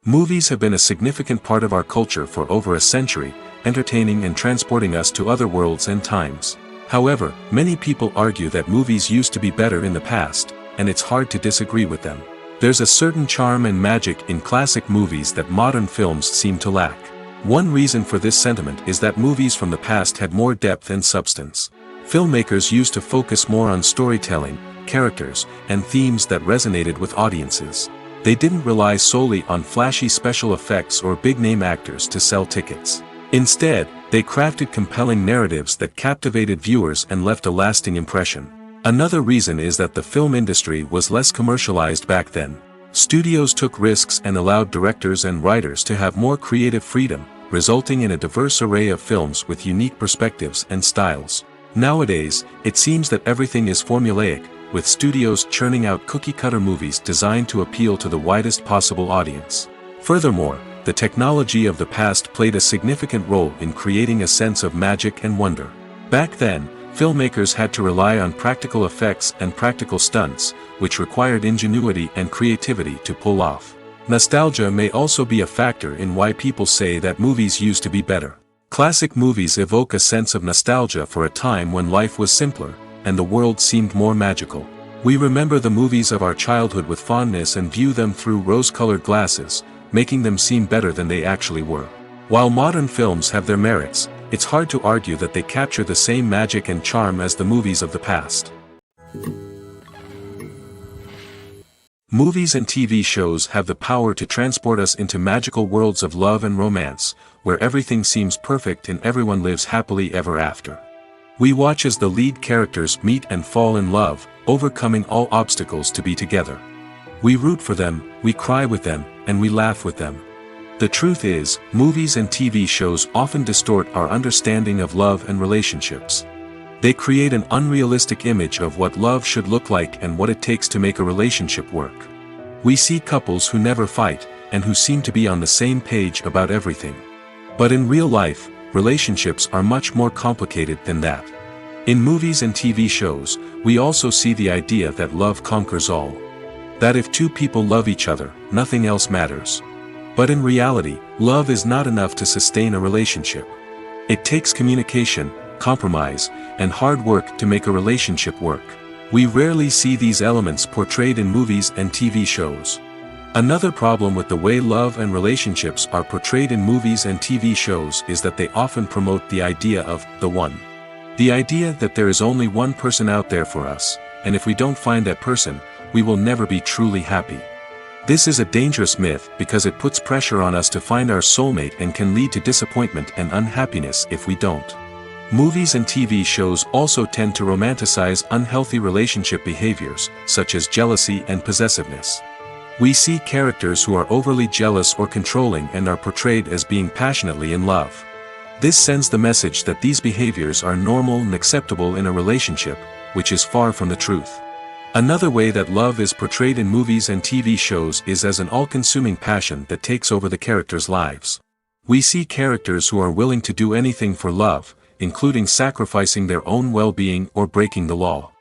Movies have been a significant part of our culture for over a century, entertaining and transporting us to other worlds and times. However, many people argue that movies used to be better in the past, and it's hard to disagree with them. There's a certain charm and magic in classic movies that modern films seem to lack. One reason for this sentiment is that movies from the past had more depth and substance. Filmmakers used to focus more on storytelling, characters, and themes that resonated with audiences. They didn't rely solely on flashy special effects or big-name actors to sell tickets. Instead, they crafted compelling narratives that captivated viewers and left a lasting impression. Another reason is that the film industry was less commercialized back then. Studios took risks and allowed directors and writers to have more creative freedom, resulting in a diverse array of films with unique perspectives and styles. Nowadays, it seems that everything is formulaic, with studios churning out cookie-cutter movies designed to appeal to the widest possible audience. Furthermore, the technology of the past played a significant role in creating a sense of magic and wonder. Back then, filmmakers had to rely on practical effects and practical stunts, which required ingenuity and creativity to pull off. Nostalgia may also be a factor in why people say that movies used to be better. Classic movies evoke a sense of nostalgia for a time when life was simpler, and the world seemed more magical. We remember the movies of our childhood with fondness and view them through rose-colored glasses, making them seem better than they actually were. While modern films have their merits, it's hard to argue that they capture the same magic and charm as the movies of the past. Movies and TV shows have the power to transport us into magical worlds of love and romance, where everything seems perfect and everyone lives happily ever after. We watch as the lead characters meet and fall in love, overcoming all obstacles to be together. We root for them, we cry with them, and we laugh with them. The truth is, movies and TV shows often distort our understanding of love and relationships. They create an unrealistic image of what love should look like and what it takes to make a relationship work. We see couples who never fight, and who seem to be on the same page about everything. But in real life, relationships are much more complicated than that. In movies and TV shows, we also see the idea that love conquers all. That if two people love each other, nothing else matters. But in reality, love is not enough to sustain a relationship. It takes communication, compromise, and hard work to make a relationship work. We rarely see these elements portrayed in movies and TV shows. Another problem with the way love and relationships are portrayed in movies and TV shows is that they often promote the idea of the one. The idea that there is only one person out there for us, and if we don't find that person, we will never be truly happy. This is a dangerous myth because it puts pressure on us to find our soulmate and can lead to disappointment and unhappiness if we don't. Movies and TV shows also tend to romanticize unhealthy relationship behaviors, such as jealousy and possessiveness. We see characters who are overly jealous or controlling and are portrayed as being passionately in love. This sends the message that these behaviors are normal and acceptable in a relationship, which is far from the truth. Another way that love is portrayed in movies and TV shows is as an all-consuming passion that takes over the characters' lives. We see characters who are willing to do anything for love, including sacrificing their own well-being or breaking the law.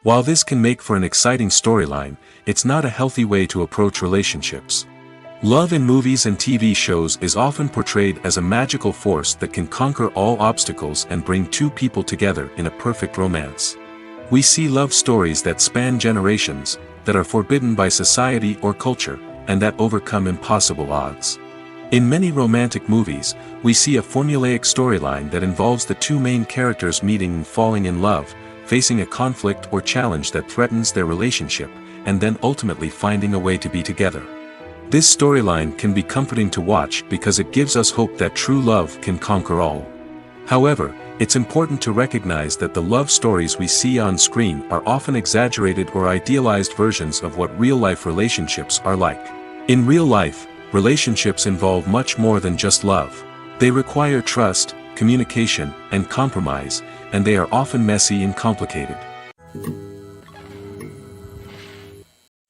While this can make for an exciting storyline, it's not a healthy way to approach relationships. Love in movies and TV shows is often portrayed as a magical force that can conquer all obstacles and bring two people together in a perfect romance. We see love stories that span generations, that are forbidden by society or culture, and that overcome impossible odds. In many romantic movies, we see a formulaic storyline that involves the two main characters meeting and falling in love, facing a conflict or challenge that threatens their relationship, and then ultimately finding a way to be together. This storyline can be comforting to watch because it gives us hope that true love can conquer all. However, it's important to recognize that the love stories we see on screen are often exaggerated or idealized versions of what real-life relationships are like. In real life, relationships involve much more than just love. They require trust, communication, and compromise, and they are often messy and complicated.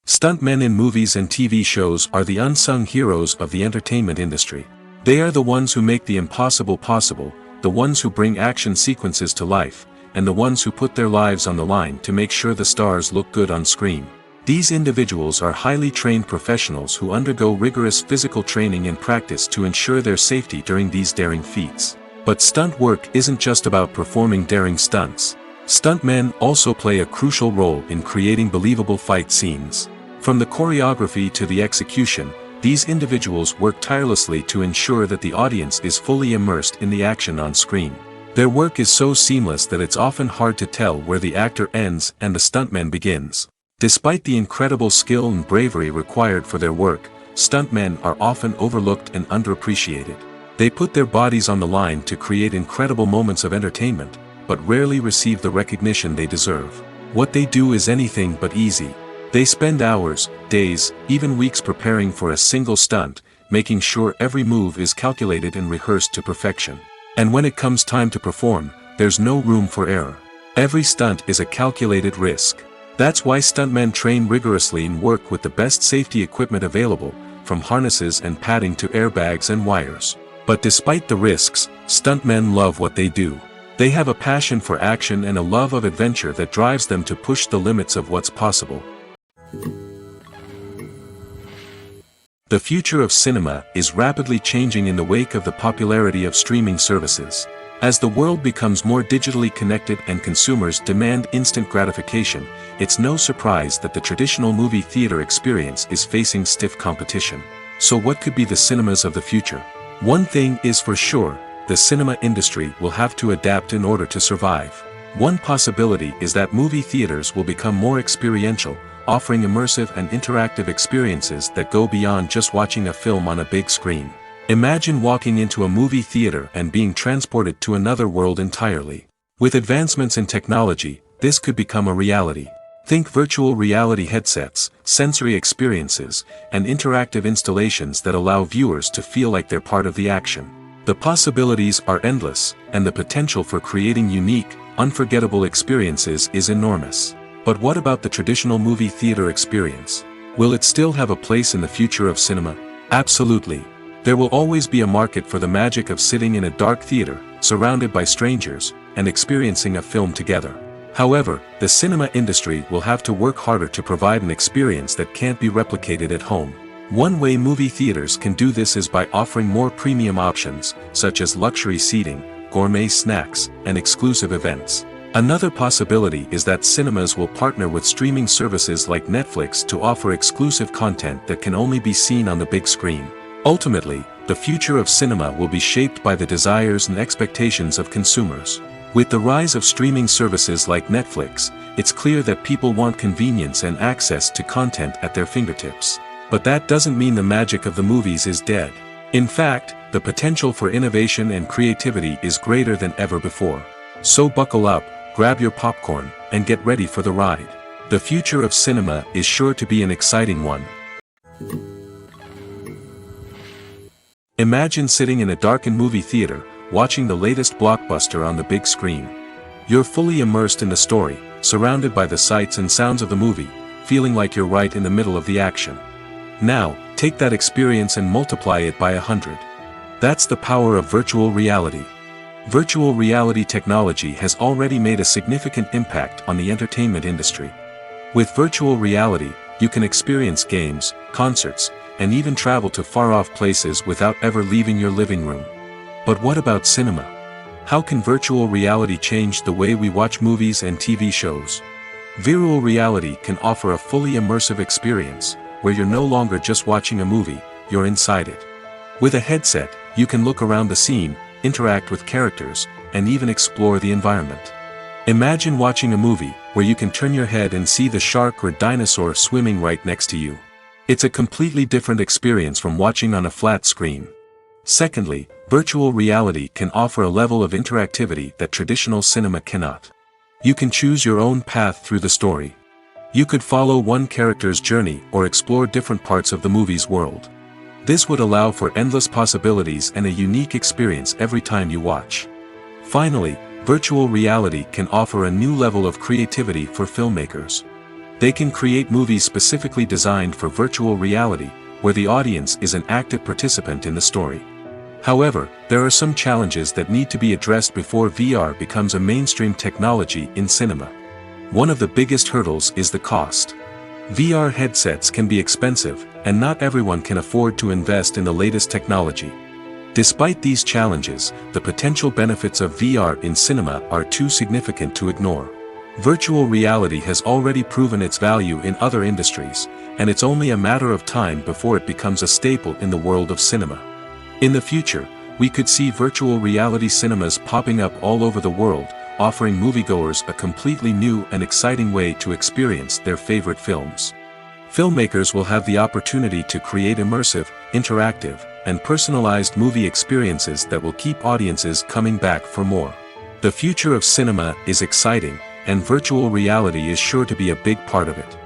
Stuntmen in movies and TV shows are the unsung heroes of the entertainment industry. They are the ones who make the impossible possible, the ones who bring action sequences to life, and the ones who put their lives on the line to make sure the stars look good on screen. These individuals are highly trained professionals who undergo rigorous physical training and practice to ensure their safety during these daring feats. But stunt work isn't just about performing daring stunts. Stuntmen also play a crucial role in creating believable fight scenes. From the choreography to the execution, these individuals work tirelessly to ensure that the audience is fully immersed in the action on screen. Their work is so seamless that it's often hard to tell where the actor ends and the stuntman begins. Despite the incredible skill and bravery required for their work, stuntmen are often overlooked and underappreciated. They put their bodies on the line to create incredible moments of entertainment, but rarely receive the recognition they deserve. What they do is anything but easy. They spend hours, days, even weeks preparing for a single stunt, making sure every move is calculated and rehearsed to perfection. And when it comes time to perform, there's no room for error. Every stunt is a calculated risk. That's why stuntmen train rigorously and work with the best safety equipment available, from harnesses and padding to airbags and wires. But despite the risks, stuntmen love what they do. They have a passion for action and a love of adventure that drives them to push the limits of what's possible. The future of cinema is rapidly changing in the wake of the popularity of streaming services. As the world becomes more digitally connected and consumers demand instant gratification, it's no surprise that the traditional movie theater experience is facing stiff competition. So what could be the cinemas of the future? One thing is for sure, the cinema industry will have to adapt in order to survive. One possibility is that movie theaters will become more experiential, offering immersive and interactive experiences that go beyond just watching a film on a big screen. Imagine walking into a movie theater and being transported to another world entirely. With advancements in technology, this could become a reality. Think virtual reality headsets, sensory experiences, and interactive installations that allow viewers to feel like they're part of the action. The possibilities are endless, and the potential for creating unique, unforgettable experiences is enormous. But what about the traditional movie theater experience? Will it still have a place in the future of cinema? Absolutely. There will always be a market for the magic of sitting in a dark theater, surrounded by strangers, and experiencing a film together. However, the cinema industry will have to work harder to provide an experience that can't be replicated at home. One way movie theaters can do this is by offering more premium options, such as luxury seating, gourmet snacks, and exclusive events. Another possibility is that cinemas will partner with streaming services like Netflix to offer exclusive content that can only be seen on the big screen. Ultimately, the future of cinema will be shaped by the desires and expectations of consumers. With the rise of streaming services like Netflix, it's clear that people want convenience and access to content at their fingertips. But that doesn't mean the magic of the movies is dead. In fact, the potential for innovation and creativity is greater than ever before. So buckle up, grab your popcorn, and get ready for the ride. The future of cinema is sure to be an exciting one. Imagine sitting in a darkened movie theater, watching the latest blockbuster on the big screen. You're fully immersed in the story, surrounded by the sights and sounds of the movie, feeling like you're right in the middle of the action. Now, take that experience and multiply it by 100. That's the power of virtual reality. Virtual reality technology has already made a significant impact on the entertainment industry. With virtual reality, you can experience games, concerts, and even travel to far-off places without ever leaving your living room. But what about cinema? How can virtual reality change the way we watch movies and TV shows? Virtual reality can offer a fully immersive experience, where you're no longer just watching a movie, you're inside it. With a headset, you can look around the scene, interact with characters, and even explore the environment. Imagine watching a movie where you can turn your head and see the shark or dinosaur swimming right next to you. It's a completely different experience from watching on a flat screen. Secondly, virtual reality can offer a level of interactivity that traditional cinema cannot. You can choose your own path through the story. You could follow one character's journey or explore different parts of the movie's world. This would allow for endless possibilities and a unique experience every time you watch. Finally, virtual reality can offer a new level of creativity for filmmakers. They can create movies specifically designed for virtual reality, where the audience is an active participant in the story. However, there are some challenges that need to be addressed before VR becomes a mainstream technology in cinema. One of the biggest hurdles is the cost. VR headsets can be expensive, and not everyone can afford to invest in the latest technology. Despite these challenges, the potential benefits of VR in cinema are too significant to ignore. Virtual reality has already proven its value in other industries, and it's only a matter of time before it becomes a staple in the world of cinema. In the future, we could see virtual reality cinemas popping up all over the world, offering moviegoers a completely new and exciting way to experience their favorite films. Filmmakers will have the opportunity to create immersive, interactive, and personalized movie experiences that will keep audiences coming back for more. The future of cinema is exciting, and virtual reality is sure to be a big part of it.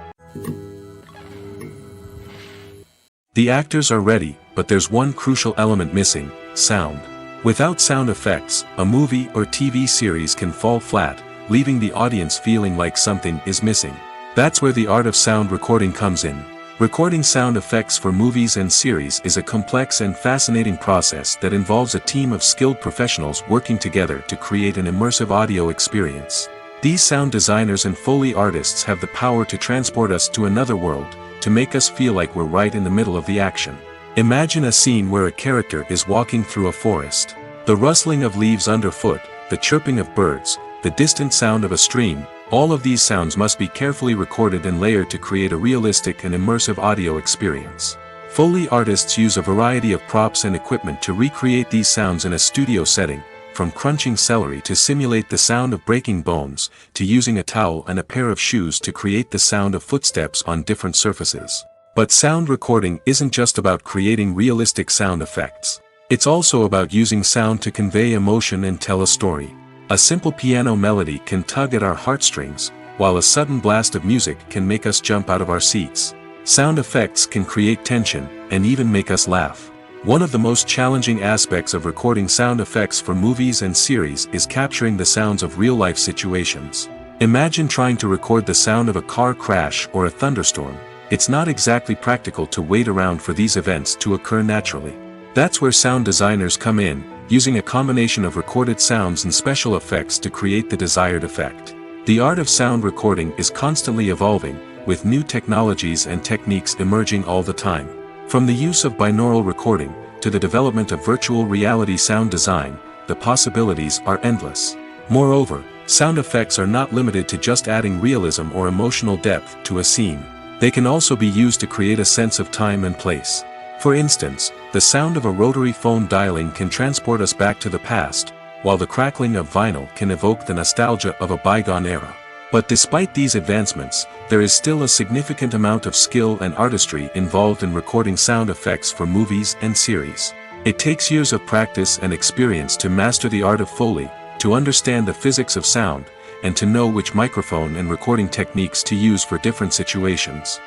The actors are ready, but there's one crucial element missing: sound. Without sound effects, a movie or TV series can fall flat, leaving the audience feeling like something is missing. That's where the art of sound recording comes in. Recording sound effects for movies and series is a complex and fascinating process that involves a team of skilled professionals working together to create an immersive audio experience. These sound designers and Foley artists have the power to transport us to another world, to make us feel like we're right in the middle of the action. Imagine a scene where a character is walking through a forest. The rustling of leaves underfoot, the chirping of birds, the distant sound of a stream, all of these sounds must be carefully recorded and layered to create a realistic and immersive audio experience. Foley artists use a variety of props and equipment to recreate these sounds in a studio setting, from crunching celery to simulate the sound of breaking bones, to using a towel and a pair of shoes to create the sound of footsteps on different surfaces. But sound recording isn't just about creating realistic sound effects. It's also about using sound to convey emotion and tell a story. A simple piano melody can tug at our heartstrings, while a sudden blast of music can make us jump out of our seats. Sound effects can create tension, and even make us laugh. One of the most challenging aspects of recording sound effects for movies and series is capturing the sounds of real-life situations. Imagine trying to record the sound of a car crash or a thunderstorm. It's not exactly practical to wait around for these events to occur naturally. That's where sound designers come in, using a combination of recorded sounds and special effects to create the desired effect. The art of sound recording is constantly evolving, with new technologies and techniques emerging all the time. From the use of binaural recording, to the development of virtual reality sound design, the possibilities are endless. Moreover, sound effects are not limited to just adding realism or emotional depth to a scene. They can also be used to create a sense of time and place. For instance, the sound of a rotary phone dialing can transport us back to the past, while the crackling of vinyl can evoke the nostalgia of a bygone era. But despite these advancements, there is still a significant amount of skill and artistry involved in recording sound effects for movies and series. It takes years of practice and experience to master the art of Foley, to understand the physics of sound, and to know which microphone and recording techniques to use for different situations.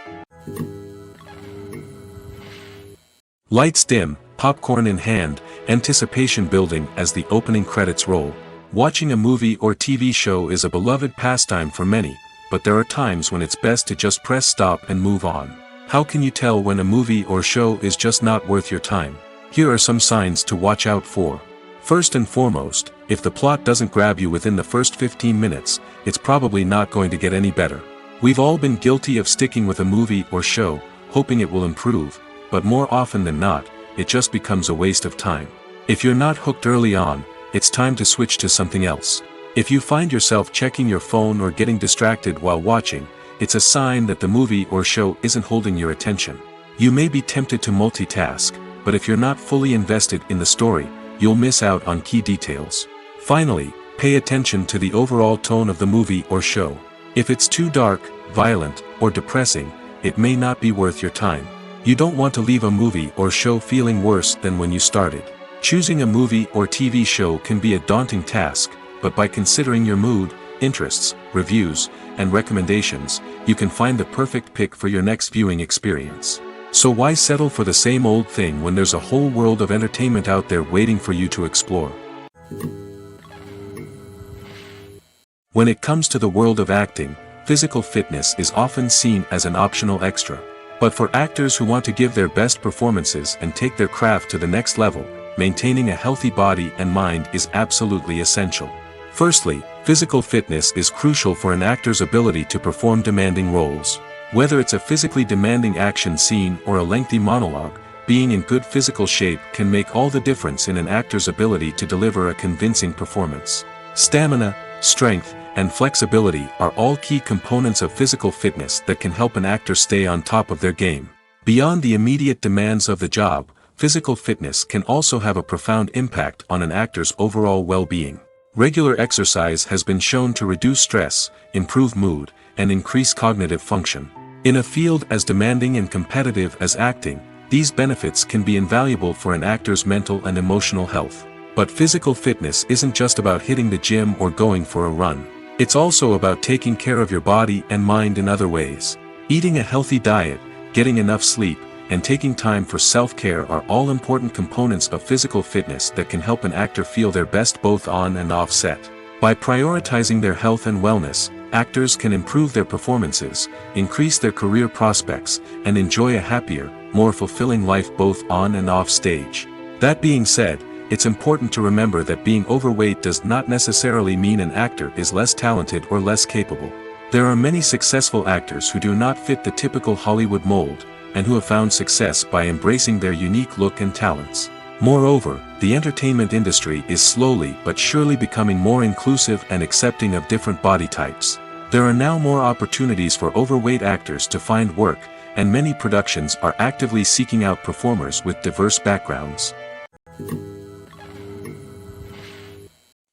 Lights dim, popcorn in hand, anticipation building as the opening credits roll. Watching a movie or TV show is a beloved pastime for many, but there are times when it's best to just press stop and move on. How can you tell when a movie or show is just not worth your time? Here are some signs to watch out for. First and foremost, if the plot doesn't grab you within the first 15 minutes, it's probably not going to get any better. We've all been guilty of sticking with a movie or show, hoping it will improve, but more often than not, it just becomes a waste of time. If you're not hooked early on, it's time to switch to something else. If you find yourself checking your phone or getting distracted while watching, it's a sign that the movie or show isn't holding your attention. You may be tempted to multitask, but if you're not fully invested in the story, you'll miss out on key details. Finally, pay attention to the overall tone of the movie or show. If it's too dark, violent, or depressing, it may not be worth your time. You don't want to leave a movie or show feeling worse than when you started. Choosing a movie or TV show can be a daunting task, but by considering your mood, interests, reviews, and recommendations, you can find the perfect pick for your next viewing experience. So why settle for the same old thing when there's a whole world of entertainment out there waiting for you to explore? When it comes to the world of acting, physical fitness is often seen as an optional extra. But for actors who want to give their best performances and take their craft to the next level, maintaining a healthy body and mind is absolutely essential. Firstly, physical fitness is crucial for an actor's ability to perform demanding roles. Whether it's a physically demanding action scene or a lengthy monologue, being in good physical shape can make all the difference in an actor's ability to deliver a convincing performance. Stamina, strength, and flexibility are all key components of physical fitness that can help an actor stay on top of their game. Beyond the immediate demands of the job, physical fitness can also have a profound impact on an actor's overall well-being. Regular exercise has been shown to reduce stress, improve mood, and increase cognitive function. In a field as demanding and competitive as acting, these benefits can be invaluable for an actor's mental and emotional health. But physical fitness isn't just about hitting the gym or going for a run. It's also about taking care of your body and mind in other ways. Eating a healthy diet, getting enough sleep, and taking time for self-care are all important components of physical fitness that can help an actor feel their best both on and off set. By prioritizing their health and wellness, actors can improve their performances, increase their career prospects, and enjoy a happier, more fulfilling life both on and off stage. That being said, it's important to remember that being overweight does not necessarily mean an actor is less talented or less capable. There are many successful actors who do not fit the typical Hollywood mold, and who have found success by embracing their unique look and talents. Moreover, the entertainment industry is slowly but surely becoming more inclusive and accepting of different body types. There are now more opportunities for overweight actors to find work, and many productions are actively seeking out performers with diverse backgrounds.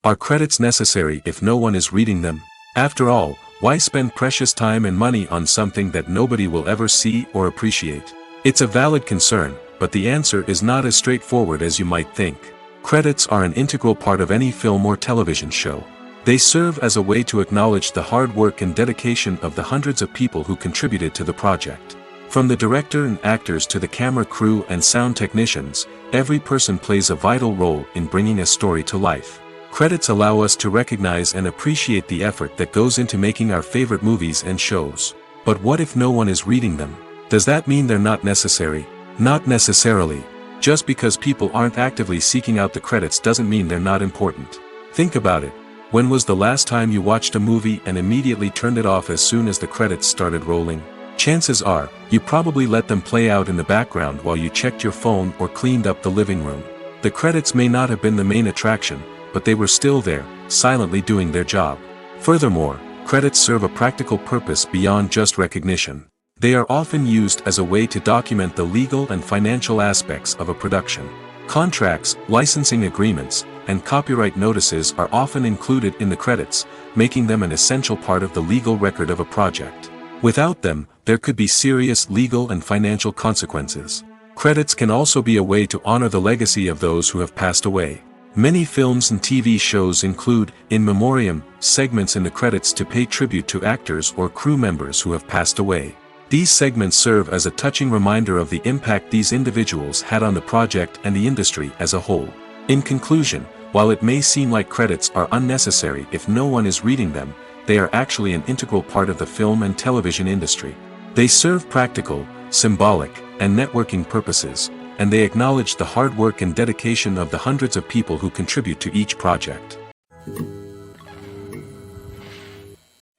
Are credits necessary if no one is reading them? After all, why spend precious time and money on something that nobody will ever see or appreciate? It's a valid concern, but the answer is not as straightforward as you might think. Credits are an integral part of any film or television show. They serve as a way to acknowledge the hard work and dedication of the hundreds of people who contributed to the project. From the director and actors to the camera crew and sound technicians, every person plays a vital role in bringing a story to life. Credits allow us to recognize and appreciate the effort that goes into making our favorite movies and shows. But what if no one is reading them? Does that mean they're not necessary? Not necessarily. Just because people aren't actively seeking out the credits doesn't mean they're not important. Think about it. When was the last time you watched a movie and immediately turned it off as soon as the credits started rolling? Chances are, you probably let them play out in the background while you checked your phone or cleaned up the living room. The credits may not have been the main attraction, but they were still there, silently doing their job. Furthermore, credits serve a practical purpose beyond just recognition. They are often used as a way to document the legal and financial aspects of a production. Contracts, licensing agreements, and copyright notices are often included in the credits, making them an essential part of the legal record of a project. Without them, there could be serious legal and financial consequences. Credits can also be a way to honor the legacy of those who have passed away. Many films and TV shows include, in memoriam, segments in the credits to pay tribute to actors or crew members who have passed away. These segments serve as a touching reminder of the impact these individuals had on the project and the industry as a whole. In conclusion, while it may seem like credits are unnecessary if no one is reading them, they are actually an integral part of the film and television industry. They serve practical, symbolic, and networking purposes, and they acknowledge the hard work and dedication of the hundreds of people who contribute to each project.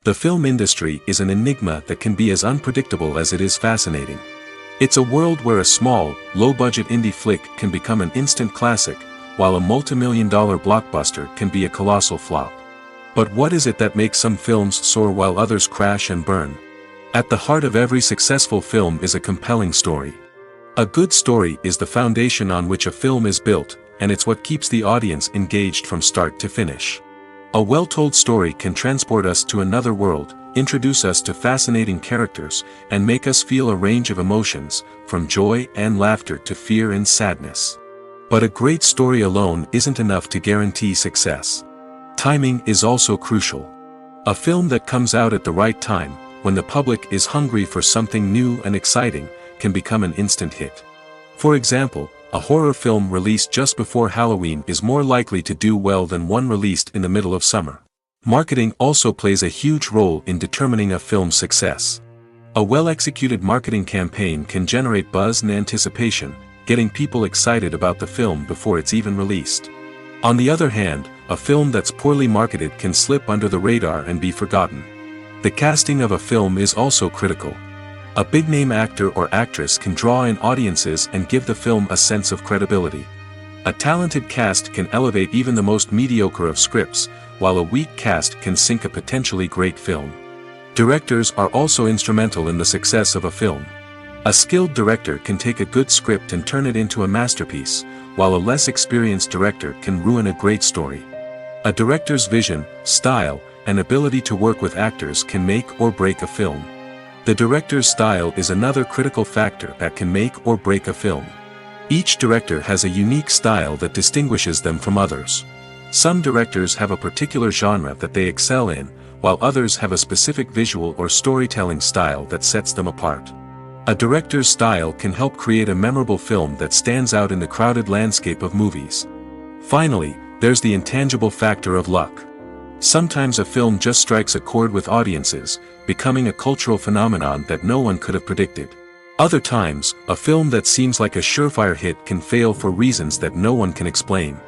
The film industry is an enigma that can be as unpredictable as it is fascinating. It's a world where a small, low-budget indie flick can become an instant classic, while a multi-million-dollar blockbuster can be a colossal flop. But what is it that makes some films soar while others crash and burn? At the heart of every successful film is a compelling story. A good story is the foundation on which a film is built, and it's what keeps the audience engaged from start to finish. A well-told story can transport us to another world, introduce us to fascinating characters, and make us feel a range of emotions, from joy and laughter to fear and sadness. But a great story alone isn't enough to guarantee success. Timing is also crucial. A film that comes out at the right time, when the public is hungry for something new and exciting, can become an instant hit. For example, a horror film released just before Halloween is more likely to do well than one released in the middle of summer. Marketing also plays a huge role in determining a film's success. A well-executed marketing campaign can generate buzz and anticipation, getting people excited about the film before it's even released. On the other hand, a film that's poorly marketed can slip under the radar and be forgotten. The casting of a film is also critical. A big-name actor or actress can draw in audiences and give the film a sense of credibility. A talented cast can elevate even the most mediocre of scripts, while a weak cast can sink a potentially great film. Directors are also instrumental in the success of a film. A skilled director can take a good script and turn it into a masterpiece, while a less experienced director can ruin a great story. A director's vision, style, and ability to work with actors can make or break a film. The director's style is another critical factor that can make or break a film. Each director has a unique style that distinguishes them from others. Some directors have a particular genre that they excel in, while others have a specific visual or storytelling style that sets them apart. A director's style can help create a memorable film that stands out in the crowded landscape of movies. Finally, there's the intangible factor of luck. Sometimes a film just strikes a chord with audiences, becoming a cultural phenomenon that no one could have predicted. Other times, a film that seems like a surefire hit can fail for reasons that no one can explain.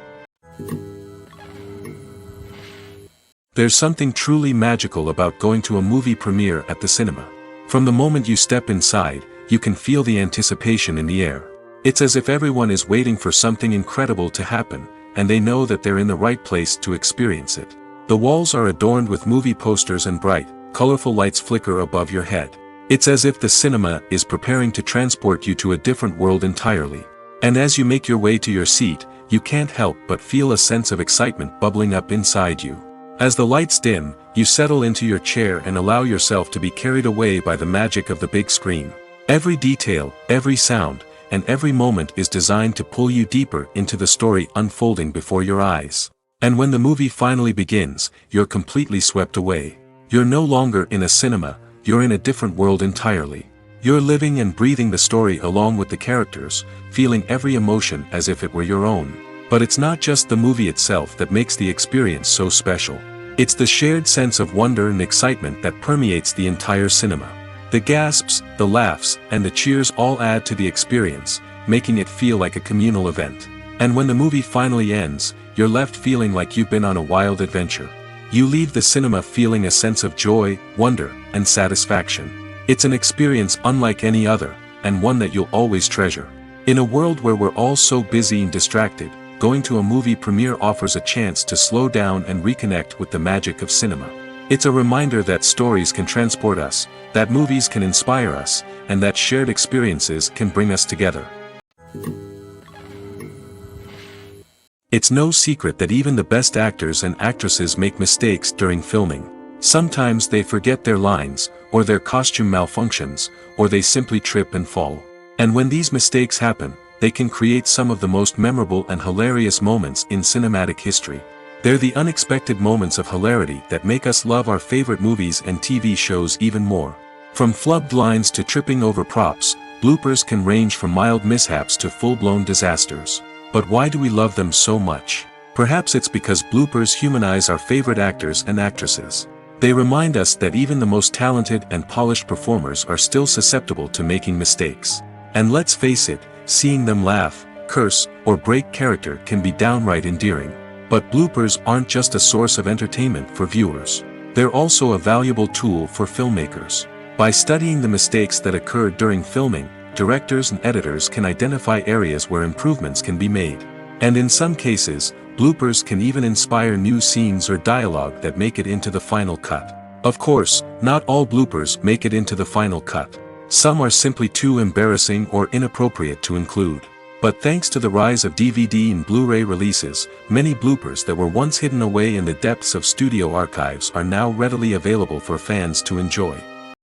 There's something truly magical about going to a movie premiere at the cinema. From the moment you step inside, you can feel the anticipation in the air. It's as if everyone is waiting for something incredible to happen, and they know that they're in the right place to experience it. The walls are adorned with movie posters and bright, colorful lights flicker above your head. It's as if the cinema is preparing to transport you to a different world entirely. And as you make your way to your seat, you can't help but feel a sense of excitement bubbling up inside you. As the lights dim, you settle into your chair and allow yourself to be carried away by the magic of the big screen. Every detail, every sound, and every moment is designed to pull you deeper into the story unfolding before your eyes. And when the movie finally begins, you're completely swept away. You're no longer in a cinema, you're in a different world entirely. You're living and breathing the story along with the characters, feeling every emotion as if it were your own. But it's not just the movie itself that makes the experience so special. It's the shared sense of wonder and excitement that permeates the entire cinema. The gasps, the laughs, and the cheers all add to the experience, making it feel like a communal event. And when the movie finally ends, you're left feeling like you've been on a wild adventure. You leave the cinema feeling a sense of joy, wonder, and satisfaction. It's an experience unlike any other, and one that you'll always treasure. In a world where we're all so busy and distracted, going to a movie premiere offers a chance to slow down and reconnect with the magic of cinema. It's a reminder that stories can transport us, that movies can inspire us, and that shared experiences can bring us together. It's no secret that even the best actors and actresses make mistakes during filming. Sometimes they forget their lines, or their costume malfunctions, or they simply trip and fall. And when these mistakes happen, they can create some of the most memorable and hilarious moments in cinematic history. They're the unexpected moments of hilarity that make us love our favorite movies and TV shows even more. From flubbed lines to tripping over props, bloopers can range from mild mishaps to full-blown disasters. But why do we love them so much? Perhaps it's because bloopers humanize our favorite actors and actresses. They remind us that even the most talented and polished performers are still susceptible to making mistakes. And let's face it, seeing them laugh, curse, or break character can be downright endearing. But bloopers aren't just a source of entertainment for viewers. They're also a valuable tool for filmmakers. By studying the mistakes that occurred during filming, directors and editors can identify areas where improvements can be made. And in some cases, bloopers can even inspire new scenes or dialogue that make it into the final cut. Of course, not all bloopers make it into the final cut. Some are simply too embarrassing or inappropriate to include. But thanks to the rise of DVD and Blu-ray releases, many bloopers that were once hidden away in the depths of studio archives are now readily available for fans to enjoy.